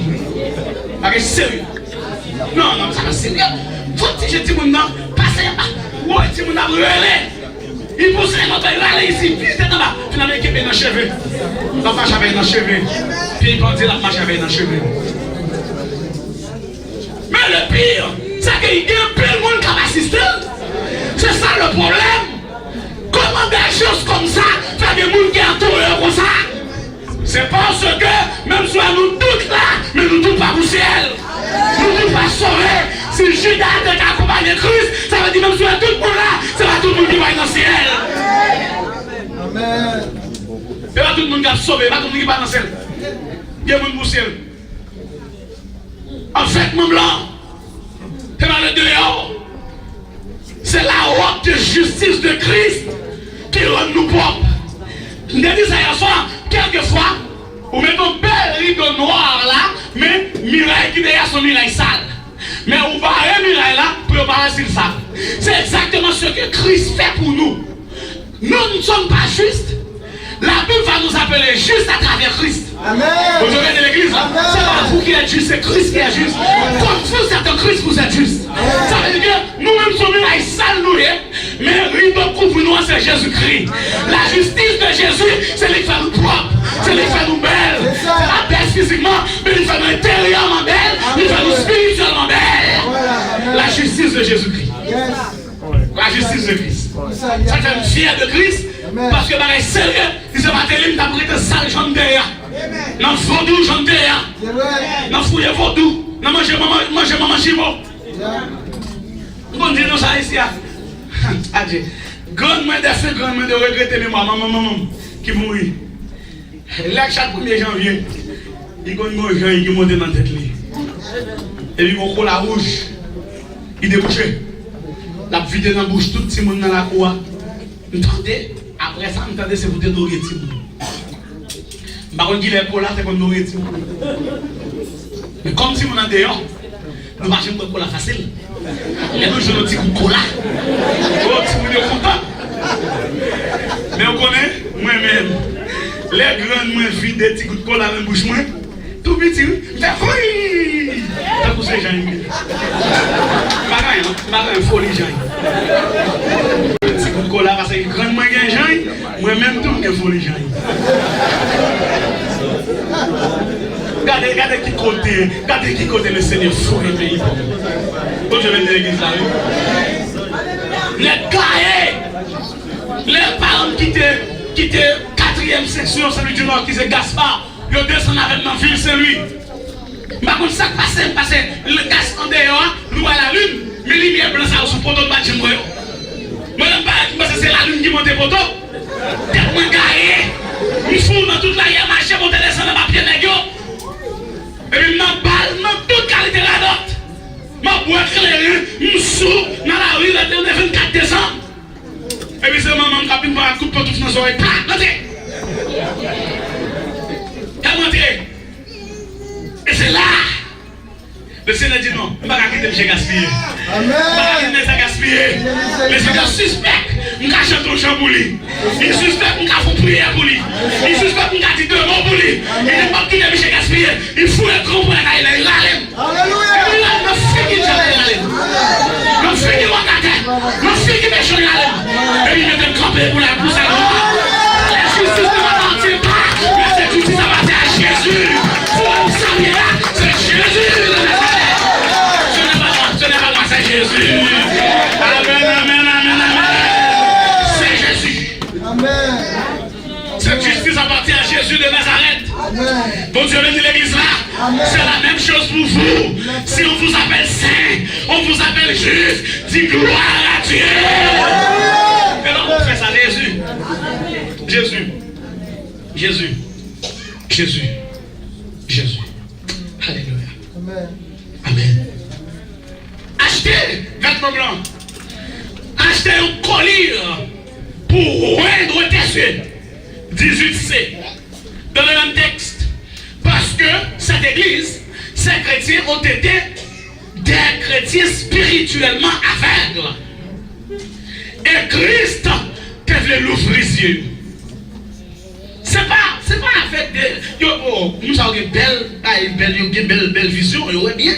Speaker 1: Parce que sérieux. Non, ça va sérieux. Faut que je dis mon nom, passez là. Ouais, si mon a relais. Il pousse les motos, il va aller ici, vite dans là. Finalement, il est dans les cheveux. La marche avec dans les cheveux. Puis il dit la marche avec dans les cheveux. Mais le pire, c'est qu'il y a plein de monde qui va assister. C'est ça le problème. Comment des choses comme ça, faire des gens qui entourent comme ça? C'est parce que, même si nous tous là, mais nous tous pas au ciel. Nous ne pouvons pas sauver. Si Judas a accompagné Christ, ça veut dire même si tout le monde là, c'est pas tout le monde qui va dans le ciel.
Speaker 2: Amen.
Speaker 1: C'est pas tout le monde qui va sauver, pas tout le monde qui va dans le ciel. Il y a un monde pour le ciel. En fait, mon blanc, c'est dans le dehors. C'est la robe de justice de Christ qui rend nous propres. Je dis ça hier soir, quelquefois, on met un bel rideau noir là, mais miraille qui derrière son miraille sale. Mais on va un miraille là pour embarrasser le sale. C'est exactement ce que Christ fait pour nous. Nous ne sommes pas justes. La Bible va nous appeler justes à travers Christ.
Speaker 2: Amen.
Speaker 1: Vous venez de l'église, c'est pas vous qui êtes juste, c'est Christ qui est juste. Comme vous êtes en Christ, vous êtes juste. Ça veut dire que nous-mêmes sommes là, sales nous, mais rideau couvre-nous, c'est Jésus-Christ. La justice de Jésus, c'est lui qui fait nous propres, c'est lui qui fait nous belles. C'est la baisse physiquement, mais il fait nous intérieurement belles, il fait nous spirituellement belles. La justice de Jésus-Christ. La La justice de Christ. Ça fait fier de Christ. Parce que c'est sérieux. Il se battait, il t'a pris de sale jambe derrière. Dans le vaudou, jambe derrière. Dans le fouillé vaudou. Dans manger maman chivo. Bon Dieu, nous ça ici. Adieu. Grande main de fait, grande main de regretter mes maman qui mourit. Là, chaque 1er janvier, il y a un gens qui montent dans la tête. Et puis, il y a la rouge. Il débouche. La vidé dans la bouche, tout le monde dans la cour. Entendez? Après ça, entendez, c'est pour te nourrir. Par contre, il est pour là, c'est pour nourrir. Mais comme si on a dehors, nous marchons pour cola facile. Et nous, je nous dis pour cola. Oh, si vous êtes content. Mais on connaît, moi-même, les grandes moins vides des petits coups de cola dans la bouche, moi, tout petit, fait oui! T'as poussé Jean-Yves. Pas un folie Jean-Yves. Petit coup de cola, parce que grand moins gagne Jean-Yves, moi-même tout, j'ai folie Jean-Yves. Regardez qui côté le Seigneur fou le pays. Quand je vais de l'église là, les cahiers, les parents qui étaient 4e section, celui du Nord qui c'est Gaspard, ils descendent avec ma ville, c'est lui. Par contre, ça passe, le gaz en dehors, nous à la lune, mais lumière blanche sous le poteau de bâtiment. Moi, je pense que c'est la lune qui monte le poteau. Tellement gaillé, il faut dans toute la guerre marcher pour descendre dans ma pied négio. Et puis, ma balle, ma toute qualité la note. Ma boîte éclairée, je sous dans la rue le 24 décembre. Et puis, c'est maman qui a pris un coup de poteau dans son oreille. Rentrez! Rentrez! Et c'est là, le Seigneur dit non, je ne vais pas quitter M. Gaspiller. Je ne vais pas quitter M. Gaspiller. Le Seigneur suspecte, je vais chanter un chant pour lui. Il suspecte, je vais faire prière pour lui. Il suspecte, je vais dire 2 mots pour lui. Il ne va pas quitter M. Gaspiller. Il faut le comprendre, il est là. Alléluia. Il a fait qu'il est là. Il a fait qu'il est là. Il a fait qu'il est là. Et il met un campé pour la pousse à l'eau. La justice ne m'appartient pas. Mais cette justice appartient à Jésus. C'est Jésus de Nazareth. Ce n'est pas moi, c'est Jésus. Amen. C'est Jésus.
Speaker 2: Amen.
Speaker 1: Cette justice appartient à Jésus de Nazareth.
Speaker 2: Amen.
Speaker 1: Bon Dieu, le dit l'église là. C'est la même chose pour vous. Si on vous appelle saint, on vous appelle juste. Dis gloire à Dieu. Et là, on fait ça, Jésus. Alléluia. Amen. Achetez vêtements blancs. Achetez un collier pour rendre tes yeux. 18c. Dans le même texte. Parce que cette église, ces chrétiens ont été des chrétiens spirituellement aveugles. Et Christ devait l'ouvrir les yeux. C'est pas avec des. Nous avons une belle vision, bien.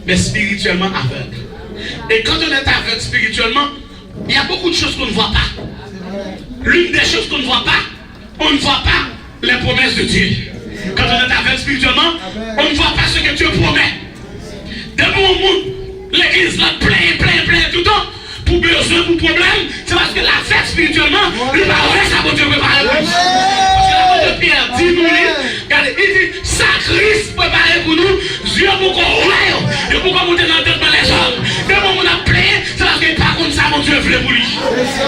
Speaker 1: Mais spirituellement aveugle. Et quand on est aveugle spirituellement, il y a beaucoup de choses qu'on ne voit pas. L'une des choses qu'on ne voit pas, on ne voit pas les promesses de Dieu. Quand on est aveugle spirituellement, on ne voit pas ce que Dieu promet. De bon monde, l'église là plein tout le temps. Pour besoin, pour problème, c'est parce que la fête spirituellement, il va avoir ça pour Dieu préparer pour nous. Parce que la parole de Pierre dit nous, regardez, il dit, ça Christ préparé pour nous, Dieu pour qu'on roule, et pour qu'on monte dans le tête les hommes. De bon on a plein, c'est parce qu'il par contre ça, mon Dieu voulait pour lui.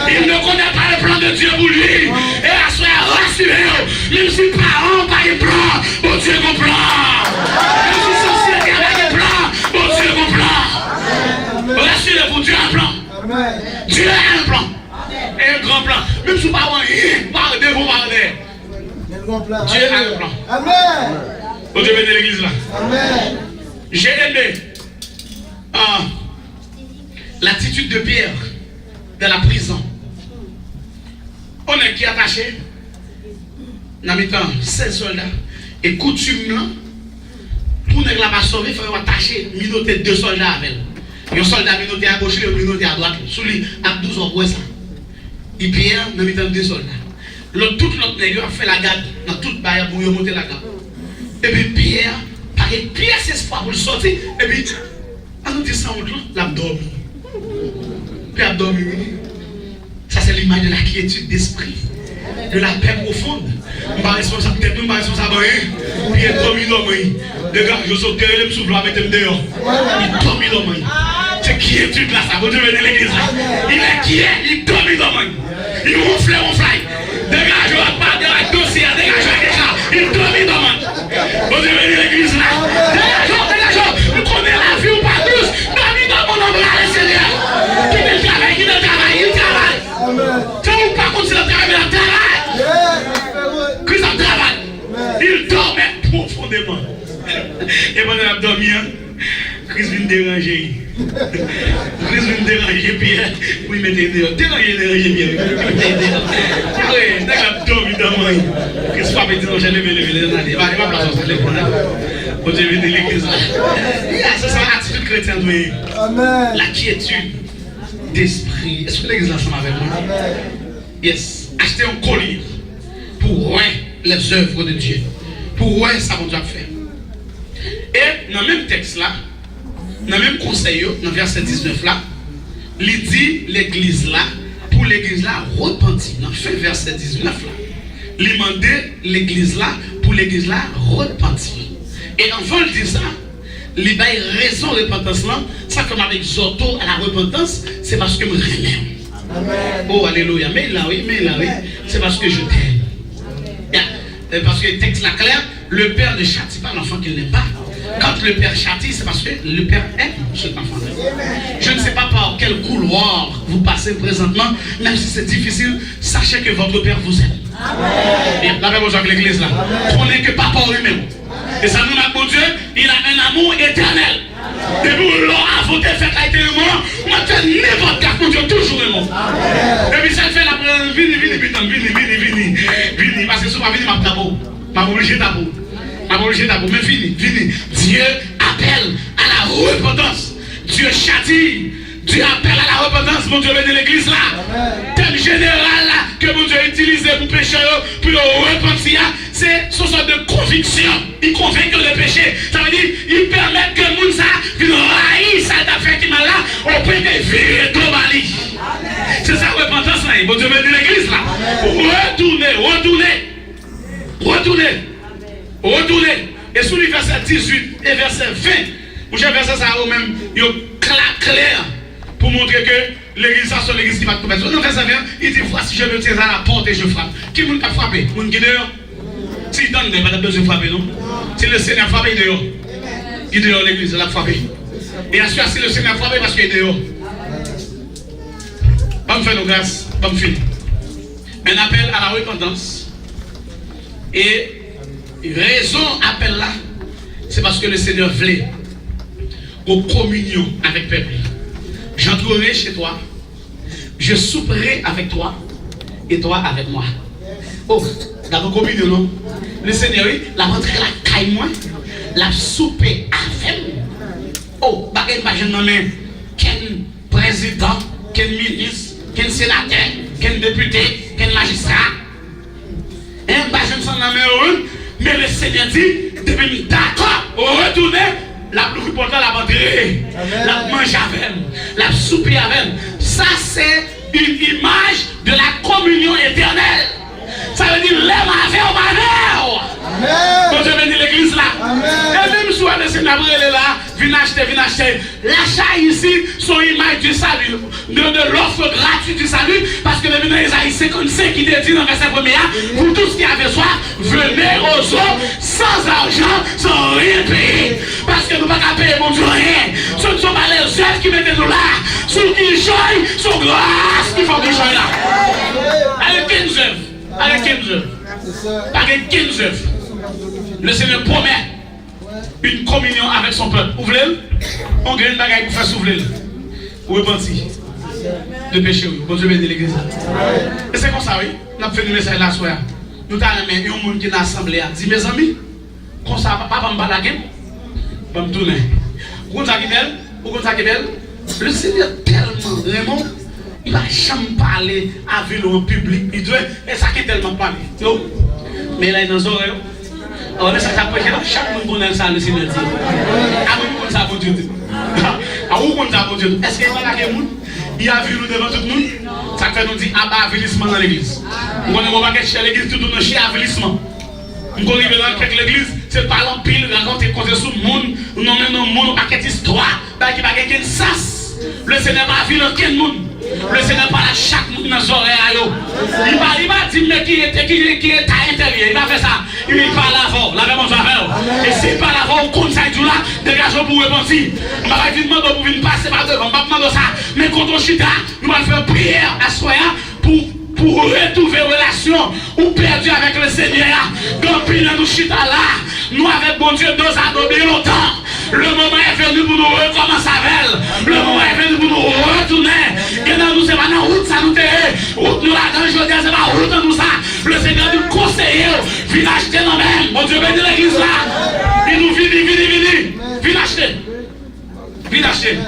Speaker 1: Il ne connaît pas le plan de Dieu pour lui. Et à soi, rassurez, même si parents pas de plan, mon Dieu comprend. Même si société avec un plan, mon Dieu comprend. Rassurez pour Dieu un plan. Dieu a un plan. Et un grand plan. Même si vous ne parlez pas, vous parlez. Dieu a un plan.
Speaker 2: Amen.
Speaker 1: Bon Dieu bénit l'église là.
Speaker 2: Amen.
Speaker 1: J'ai aimé l'attitude de Pierre dans la prison. On est qui attaché. Dans le temps, 16 soldats. Et coutume là, pour ne pas sauver, il faut attacher, minoter 2 soldats avec. Un soldat minoté à gauche et un minoté à droite. Sous lui, à 12 ans, ouais ça. Et Pierre, nous mettons 2 soldats. Tout l'autre nègre a fait la garde dans toute barrière pour monter la garde. Et puis Pierre, pareil, pièce espoir pour le sortir. Et puis, à nous dire ça, on l'a dormi. puis a dormi. Ça, c'est l'image de la quiétude d'esprit, de la paix profonde. Je ne suis pas responsable de tout, je ne suis pas responsable de rien. Puis il a dormi l'homme. Les gars, je saute derrière, je me souffle, je me dehors. Il dormi l'homme. C'est quiétude là, ça veut dire de l'église là. Il est quiet, il dormi l'homme. Il ronfle. Dégage, pas de dossier, dégage, il dormi l'homme. Vous devez venir l'église là. Dégage. Vous connaissez la vie ou pas tous. Dormi dans mon ombre là, le Seigneur. Qui ne travaille, il travaille. Tu ne pas continuer à travailler. Christ en travaille. Il dormait profondément. Et pendant qu'il a dormi, Christ vient déranger. Christ vient déranger Pierre. Oui, mettez dehors. Déranger Pierre. Oui, dès qu'il a dormi dans moi, Christ va me dire, j'ai levé. Il va placer son téléphone. Vous devez venir l'église là. C'est ça l'attitude chrétienne.
Speaker 2: Amen.
Speaker 1: La quiétude d'esprit. Est-ce que l'église là ensemble avec moi?
Speaker 2: Amen.
Speaker 1: Yes. Acheter un collier pour voir les œuvres de Dieu. Pour voir ça qu'on doit faire. Et dans le même texte là, dans le même conseil, dans le verset 19 là, il dit l'église là, pour l'église là, repentir. Dans le fin verset 19 là, il demande l'église là, pour l'église là, repentir. Et avant de dire ça, il a raison de repentance là, ça comme avec Zoto à la repentance, c'est parce que je m'aime. Oh, alléluia. Mais là, oui. C'est parce que je t'aime. Parce que le texte là clair, le père ne châtie pas l'enfant qu'il n'aime pas. Quand le père châtie, c'est parce que le père aime cet enfant-là. Je ne sais pas par quel couloir vous passez présentement, même si c'est difficile, sachez que votre père vous aime. Et la même chose avec l'église là. Prenez que papa lui-même. Et ça nous a mon Dieu, il a un amour éternel. Et vous l'aurez voté fait à éternellement, moi tu es n'importe quel mon Dieu, toujours aimant. Et puis ça fait la vini, parce que souvent vini m'a d'abord. M'a obligé d'abord. Mais fini. Dieu appelle à la repentance. Dieu châtie. Dieu appelle à la repentance. Mon Dieu, venez l'église là. Tel général là que mon Dieu a utilisé pour pécher, pour le repentir, c'est une sorte de conviction. Il convainc que le péché. Ça veut dire, il permet que le monde ça vienne raïr ça d'affaire qui m'a là, au point de vivre tout Mali. C'est ça la repentance là. Mon Dieu, venez l'église là. Retournez. Et sous le verset 18 et verset 20, vous avez verset ça au même, il y a clair pour montrer que l'église, ça c'est l'église qui va te commettre. Dans verset 20, il dit voici, je me tiens à la porte et je frappe. Qui vous a frappé? Vous qui dehors? Si il donne, il n'y a pas besoin de frapper, non? Si le Seigneur frappe, il est dehors. Il est dehors, l'église, il a frappé. Et à ce si le Seigneur frappe, parce qu'il est dehors. Pas me faire nos grâces, pas me finir. Un appel à la repentance. Et raison appel là, c'est parce que le Seigneur voulait aux communion avec le peuple. J'entrerai chez toi, je souperai avec toi et toi avec moi. Oh, dans la communion, non? Le Seigneur, la rentrée la caille moi, la souper avec moi. Oh, bagay pas je nomme quel président, quel ministre, quel sénateur, quel député, quel magistrat. Et pas je ne s'en nomme mais le Seigneur dit, devenu d'accord, retourner, la plus importante, la rentrer, la manger avec elle, la souper avec elle. Ça, c'est une image de la communion éternelle. Ça veut dire, l'aime avec au malheur. Quand je viens de l'église là, et même si le Seigneur est là, viens acheter. L'achat ici, sont image du salut, de l'offre gratuite du salut, parce que le dans Isaïe 55 qui dit dans verset 1er, vous tous qui avez soif, venez aux eaux sans argent, sans rien payer. Parce que nous ne pouvons pas payer mon Dieu rien. Ce ne sont pas les œuvres qui mettent nous là. Ceux qui joignent sont grâce qui font des joies là. Avec 15 œuvres. Avec 15 œuvres. Le Seigneur promet une communion avec son peuple. Ouvrez-le. On gagne une bagaille pour faire s'ouvrir. Ou repentir. De péché. Bon Dieu bénit l'église. Et c'est comme ça, oui. Nous avons fait une message là soir. Nous avons mis un monde qui est dans l'assemblée. Dit mes amis, comme ça, papa m'a balagué. Je vais me tourner. Vous comprenez ça qui est belle? Le Seigneur tellement vraiment. Il va jamais parler avec nous en public. Il doit, et ça qui est tellement parlé. Mais là, il est dans les oreilles. Alors, ça s'approche là. Chaque monde connaît ça, le Seigneur dit. Ah, vous connaissez ça, bon Dieu. Ah, vous connaissez ça, bon Dieu. Est-ce qu'il y a un monde? Il a vu nous devant tout le monde. Ça fait nous dire avilissement dans l'église. On ne va pas chercher l'église, tout le monde cherche avilissement. On arrive dans quelques l'église, c'est pas l'empile, raconter compter sur le monde, non même dans le monde, pas qu'une histoire, pas qu'il va gagner une sas. Le Seigneur va vivre aucun monde. Le Seigneur parle à chaque monde dans les oreilles. Il va dire mais qui est à l'intérieur. Il va faire ça. Il parle avant, la même chose. Et s'il parle avant, on compte ça et tout là, dégagez pour répondre. On va pas demander pour venir passer par devant, on va demander ça. Mais quand on chita, nous allons faire prière à soi pour retrouver relation ou perdu avec le Seigneur. Quand nous chita là, nous avec bon Dieu, nous avons bien longtemps. Le moment est venu pour nous recommencer avec. Le moment est venu pour nous retourner. Et dans nous, c'est pas dans la route, ça nous fait. Route nous là, dans le jour, c'est pas route dans nous ça. Le Seigneur nous conseille, viens acheter dans même. Mon Dieu, bénis l'église là. Il nous vini. Viens acheter. Viens acheter.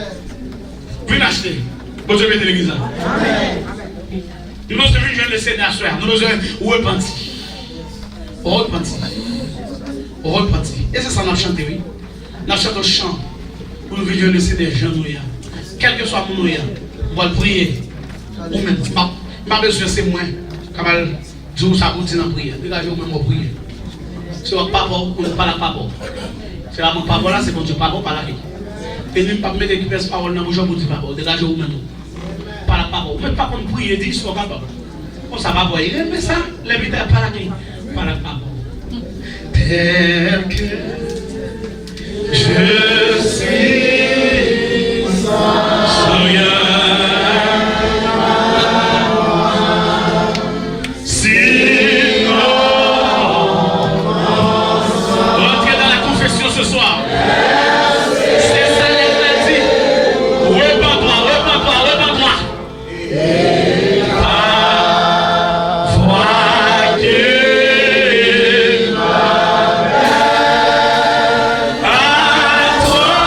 Speaker 1: Viens acheter. Mon Dieu, bénis l'église là. Nous devons jouer le Seigneur soir. Nous devons repentir. Repentir. Et c'est ça qu'on a chanté, oui. Nous chantons chant pour nous vivre le Seigneur gens nous. Quel que soit mon nous, on va prier. Ou même, pas besoin c'est moi. Quand je dis ça pour dire dans la prière. Dégagez au même prier. C'est votre papa, on ne parle pas. C'est là mon papa là, c'est mon Dieu, papa, pas là. Et nous ne pas mettre des paroles dans la bouche pour dire papa. Dégagez au même. Pas la papa. Même pas qu'on prie, dit soit papa. On ça va voir. Mais ça, l'invitaire pas là. Pas la papa. Tel que je suis sans rien. Ce soir, c'est ça les dit. Repends-toi. Voix Dieu m'appelle à toi.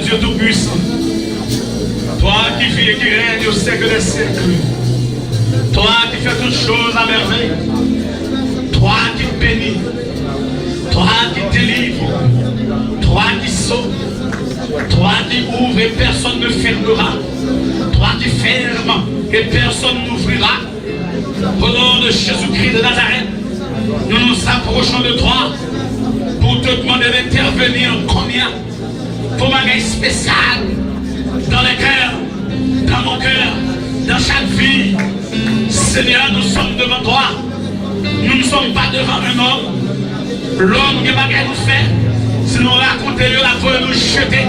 Speaker 1: Dieu Tout-Puissant. Toi qui vis et qui règne au siècle des siècles. Toi qui fais toutes choses à merveille. Toi qui bénis. Toi qui délivres. Toi qui sauves. Toi qui ouvres et personne ne fermera. Toi qui fermes et personne n'ouvrira. Au nom de Jésus-Christ de Nazareth, nous nous approchons de toi pour te demander d'intervenir combien pour ma gueule spéciale dans les cœurs, dans mon cœur, dans chaque vie. Seigneur, nous sommes devant toi. Nous ne sommes pas devant un homme. L'homme qui va nous faire, si nous racontons la voix nous jeter,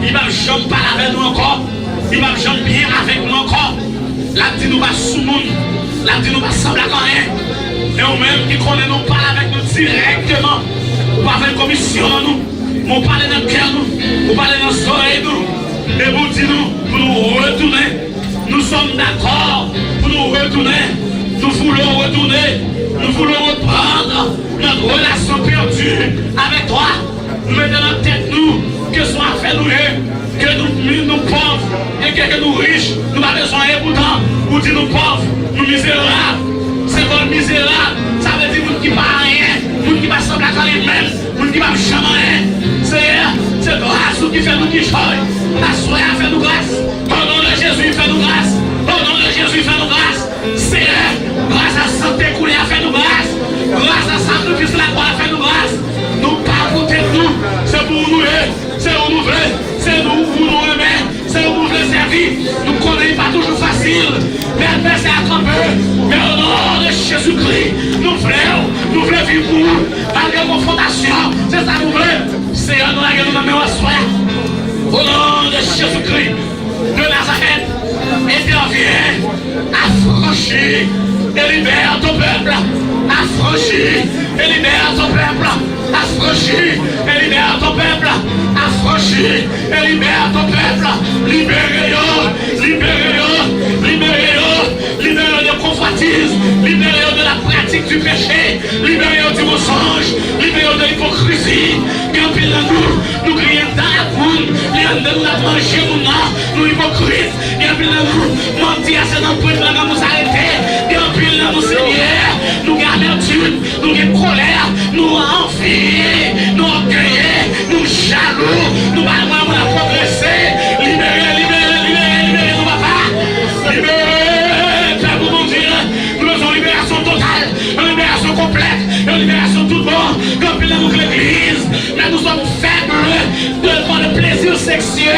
Speaker 1: il va jamais parler avec nous encore. Il va jamais bien avec nous encore. Là, dit nous va sous monde. Là, dit nous va sembler à rien. Et nous-mêmes qui connaissons pas avec nous directement. Pas avec commission nous. Nous parlons dans le cœur nous. Nous parlons dans les oreilles nous. Et vous dites nous pour nous retourner. Nous sommes d'accord pour nous retourner. Nous voulons retourner. Nous voulons reprendre notre relation perdue avec toi. Nous mettons dans tête nous que soit fait nous, que nous pauvres et que nous riches, nous avons besoin et pourtant, vous dites nous pauvres, nous misérables. C'est bon misérable, ça veut dire nous qui ne pas rien, nous qui ne semble à les mêmes, nous qui ne jamais rien. C'est grâce qui fait nous qui joie. La soirée fait nous grâce. Au nom de Jésus, fait nous grâce. Au nom de Jésus, fait nous grâce. Seigneur, grâce à santé coulée, fait nous grâce. Grâce à sacrifice la croix, fait nous grâce. Nous pas pour nous, c'est pour nous, c'est pour nous voulons, c'est nous pour nous aimer, c'est nous pour nous servir. Nous ne connaissons pas toujours facile, mais c'est à camper. Mais au nom de Jésus-Christ, nous voulons vivre pour nous, malgré nos fondations, c'est ça que nous voulons. Seigneur, nous avons dans nos soins. Au nom de Jésus-Christ de Nazareth, interviens, affranchis et libère ton peuple. Affranchis et libère ton peuple. Affranchis et libère ton peuple. Affranchis et libère ton peuple. Libérez-le, libérez-le, libérez-le, libérez-le de convoitise, libérez-le de la pratique du péché, libérez-le du mensonge, libérez-le de l'hypocrisie. Quand il nous crions dans la poule, nous avons mangé nous hypocrites, nous mentir, c'est dans le point de nous arrêter, nous Seigneur, nous amertume, nous colère, nous envie, nous orgueillés, nous jaloux, nous allons progresser. Libérez, libérez, libérez, libérez, nous papa. Libérez, Père mon Dieu, nous avons une libération totale, une libération complète, une libération toute bonne, comme il a nous l'église, mais nous sommes faibles devant le plaisir sexuel.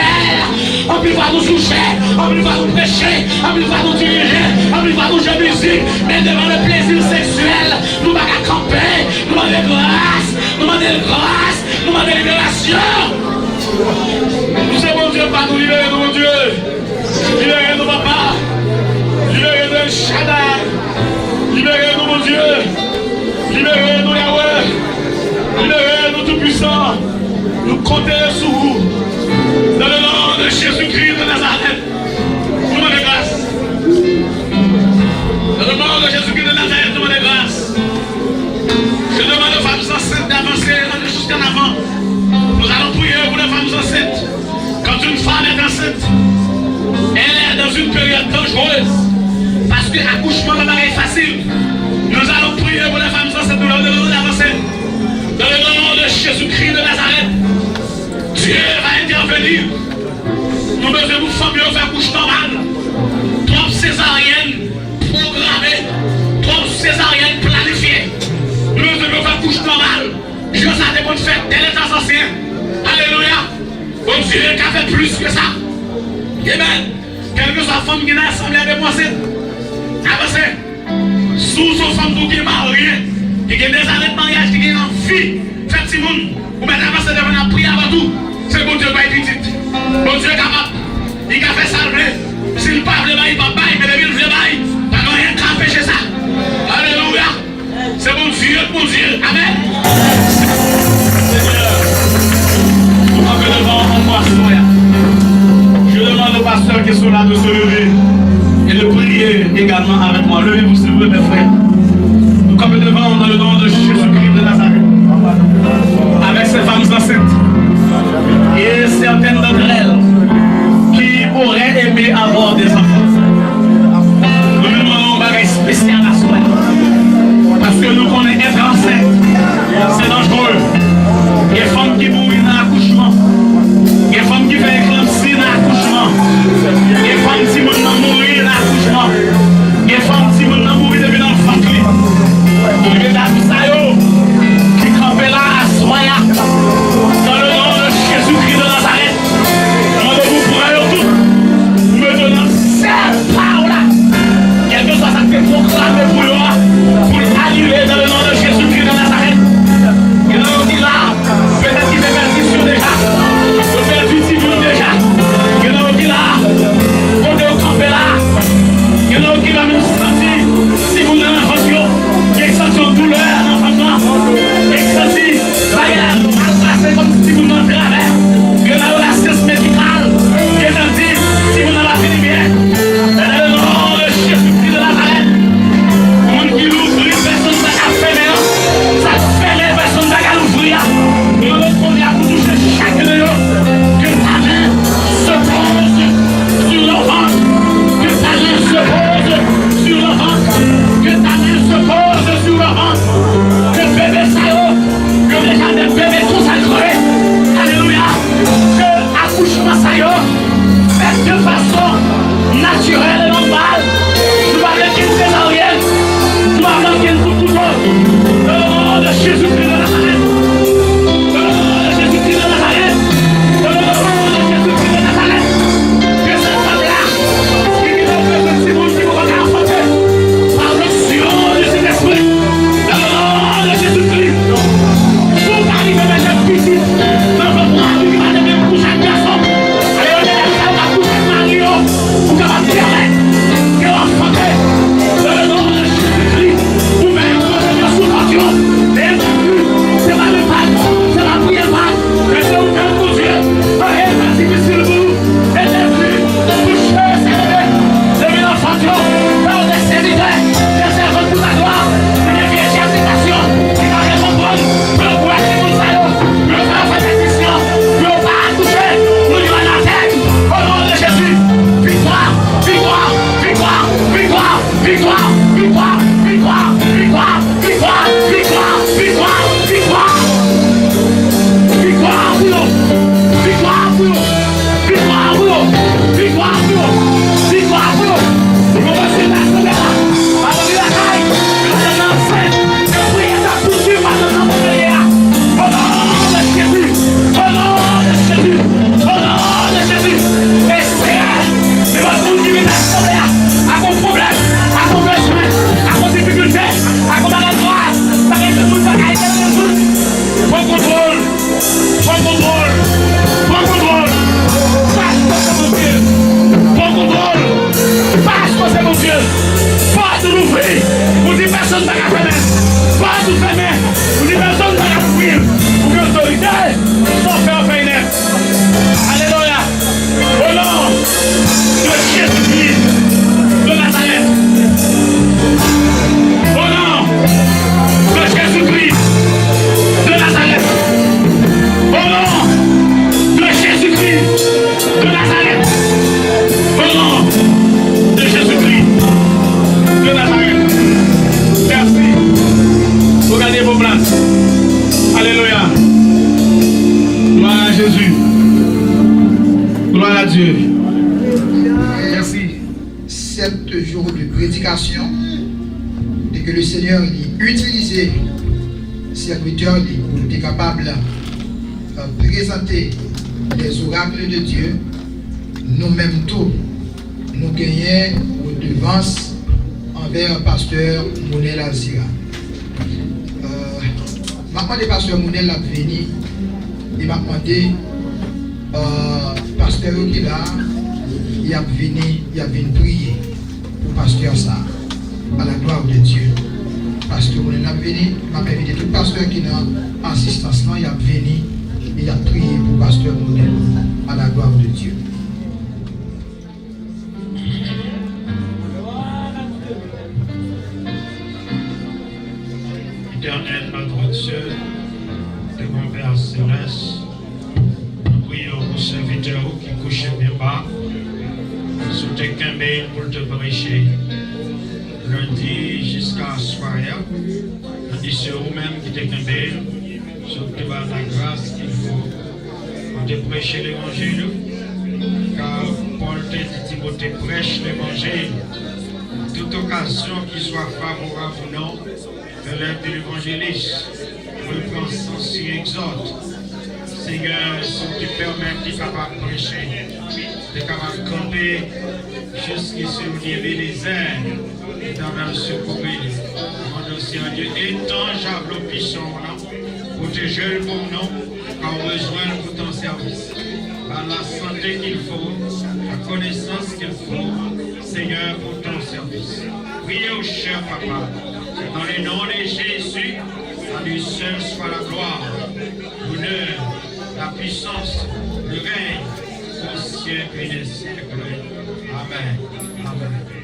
Speaker 1: On peut voir nous toucher, on peut voir nous prêcher, on peut voir nous diriger, on peut voir nous jouer musique, mais devant le plaisir sexuel, nous va camper, nous demandons grâce, nous demandons grâce, nous demandons libération. Nous sommes mon Dieu, pas nous libérer, nous mon Dieu. Libérez-nous, papa. Libérez-nous, Shaddai. Libérez-nous, mon Dieu. Libérez-nous, Yahweh. Libérez-nous, Tout-Puissant. Nous comptons sur vous. Dans le nom de Jésus-Christ de Nazareth, nous demandons grâce. Dans le nom de Jésus-Christ de Nazareth, nous demandons grâce. Je demande aux femmes enceintes d'avancer jusqu'en avant. Nous allons prier pour les femmes enceintes. Quand une femme est enceinte, elle est dans une période dangereuse. Parce que l'accouchement n'est pas facile. Nous allons prier pour les femmes enceintes. Nous allons demander d'avancer. Dans le nom de Jésus-Christ de Nazareth, Dieu va intervenir. Nous devons nous former au faire couche normale. Trop césarienne programmée. Trop césarienne planifiée. Nous devons faire couche normale. Je savais qu'on fait dès les temps anciens. Alléluia. Bon Dieu qui a fait plus que ça. Amen. Quelle que soit la femme qui n'a assemblé avec moi, c'est avancé. Sous son femme qui est mariée, qui a des années de mariage, qui a une fille, fait petit monde, ou bien avancer devant la prière avant tout. C'est bon Dieu qui est petit. Bon Dieu est capable. Il a fait salver. S'il parle, il va bailler, mais il veut bailler. Il n'y a rien qu'à empêcher ça. Alléluia. C'est bon Dieu, mon Dieu. Amen. Seigneur, nous avons devant en moi, je demande aux pasteurs qui sont là de se lever et de prier également avec moi. Levez-vous s'il vous plaît, mes frères. Nous sommes devant dans le nom de Jésus-Christ de Nazareth, avec ces femmes enceintes. Et certaines d'entre elles à mon problème, à mon besoin, à mon difficulté, à mon maladroit, à mon prends contrôle, prends contrôle, prends contrôle, parce que c'est mon Dieu, prends contrôle, parce que c'est mon Dieu, pas de l'ouvrir, vous dites personne n'a qu'à faire, pas de fermer, vous dites personne n'a qu'à ouvrir, pour que l'autorité soit faite en fait. Alléluia, au nom de Jésus-Christ de Nazareth, au nom de Jésus-Christ de Nazareth, au nom de Jésus-Christ de Nazareth, au nom de Jésus-Christ de Nazareth. Merci. Regardez vos places. Alléluia. Gloire à Jésus. Gloire à Dieu. Merci.
Speaker 2: 7 jours de prédication et que le Seigneur utilise serviteurs pour être capable de présenter les oracles de Dieu. Nous-mêmes tous, nous gagnons aux devances envers pasteur Mounel Azira. Maintenant, le pasteur Mounel a venu, il m'a demandé, pasteur qui est là, il a venu prier pour pasteur ça, à la gloire de Dieu. Pasteur Mounel a venu, il m'a invité tout pasteur qui est dans assistance là, il a venu, il a prié pour pasteur Mounel, à la gloire de Dieu.
Speaker 3: Éternel, notre Dieu, de mon Père Céleste, nous prions pour ce serviteur qui couche bien bas, sous tes campagnes pour te prêcher. Lundi jusqu'à soirée, lundi sur vous-même qui te campagnes, sur te la grâce qu'il faut pour te prêcher l'évangile, car Paul te dit Timothée prêche l'évangile. Toute occasion qui soit favorable ou non, relève de l'évangéliste, reprend sens et exhorte. Seigneur, si tu permets, tu es capable de prêcher, tu es capable de camper jusqu'ici au niveau des airs, dans le secourir. Mon Seigneur Dieu, étangeable au puissant nom, protégez le bon nom, car besoin pour ton service. Par la santé qu'il faut, la connaissance qu'il faut, Seigneur, pour ton service. Priez au cher Papa. Dans le nom de Jésus, à lui seul soit la gloire, l'honneur, la puissance, le règne, au siècle et des siècles. Amen. Amen.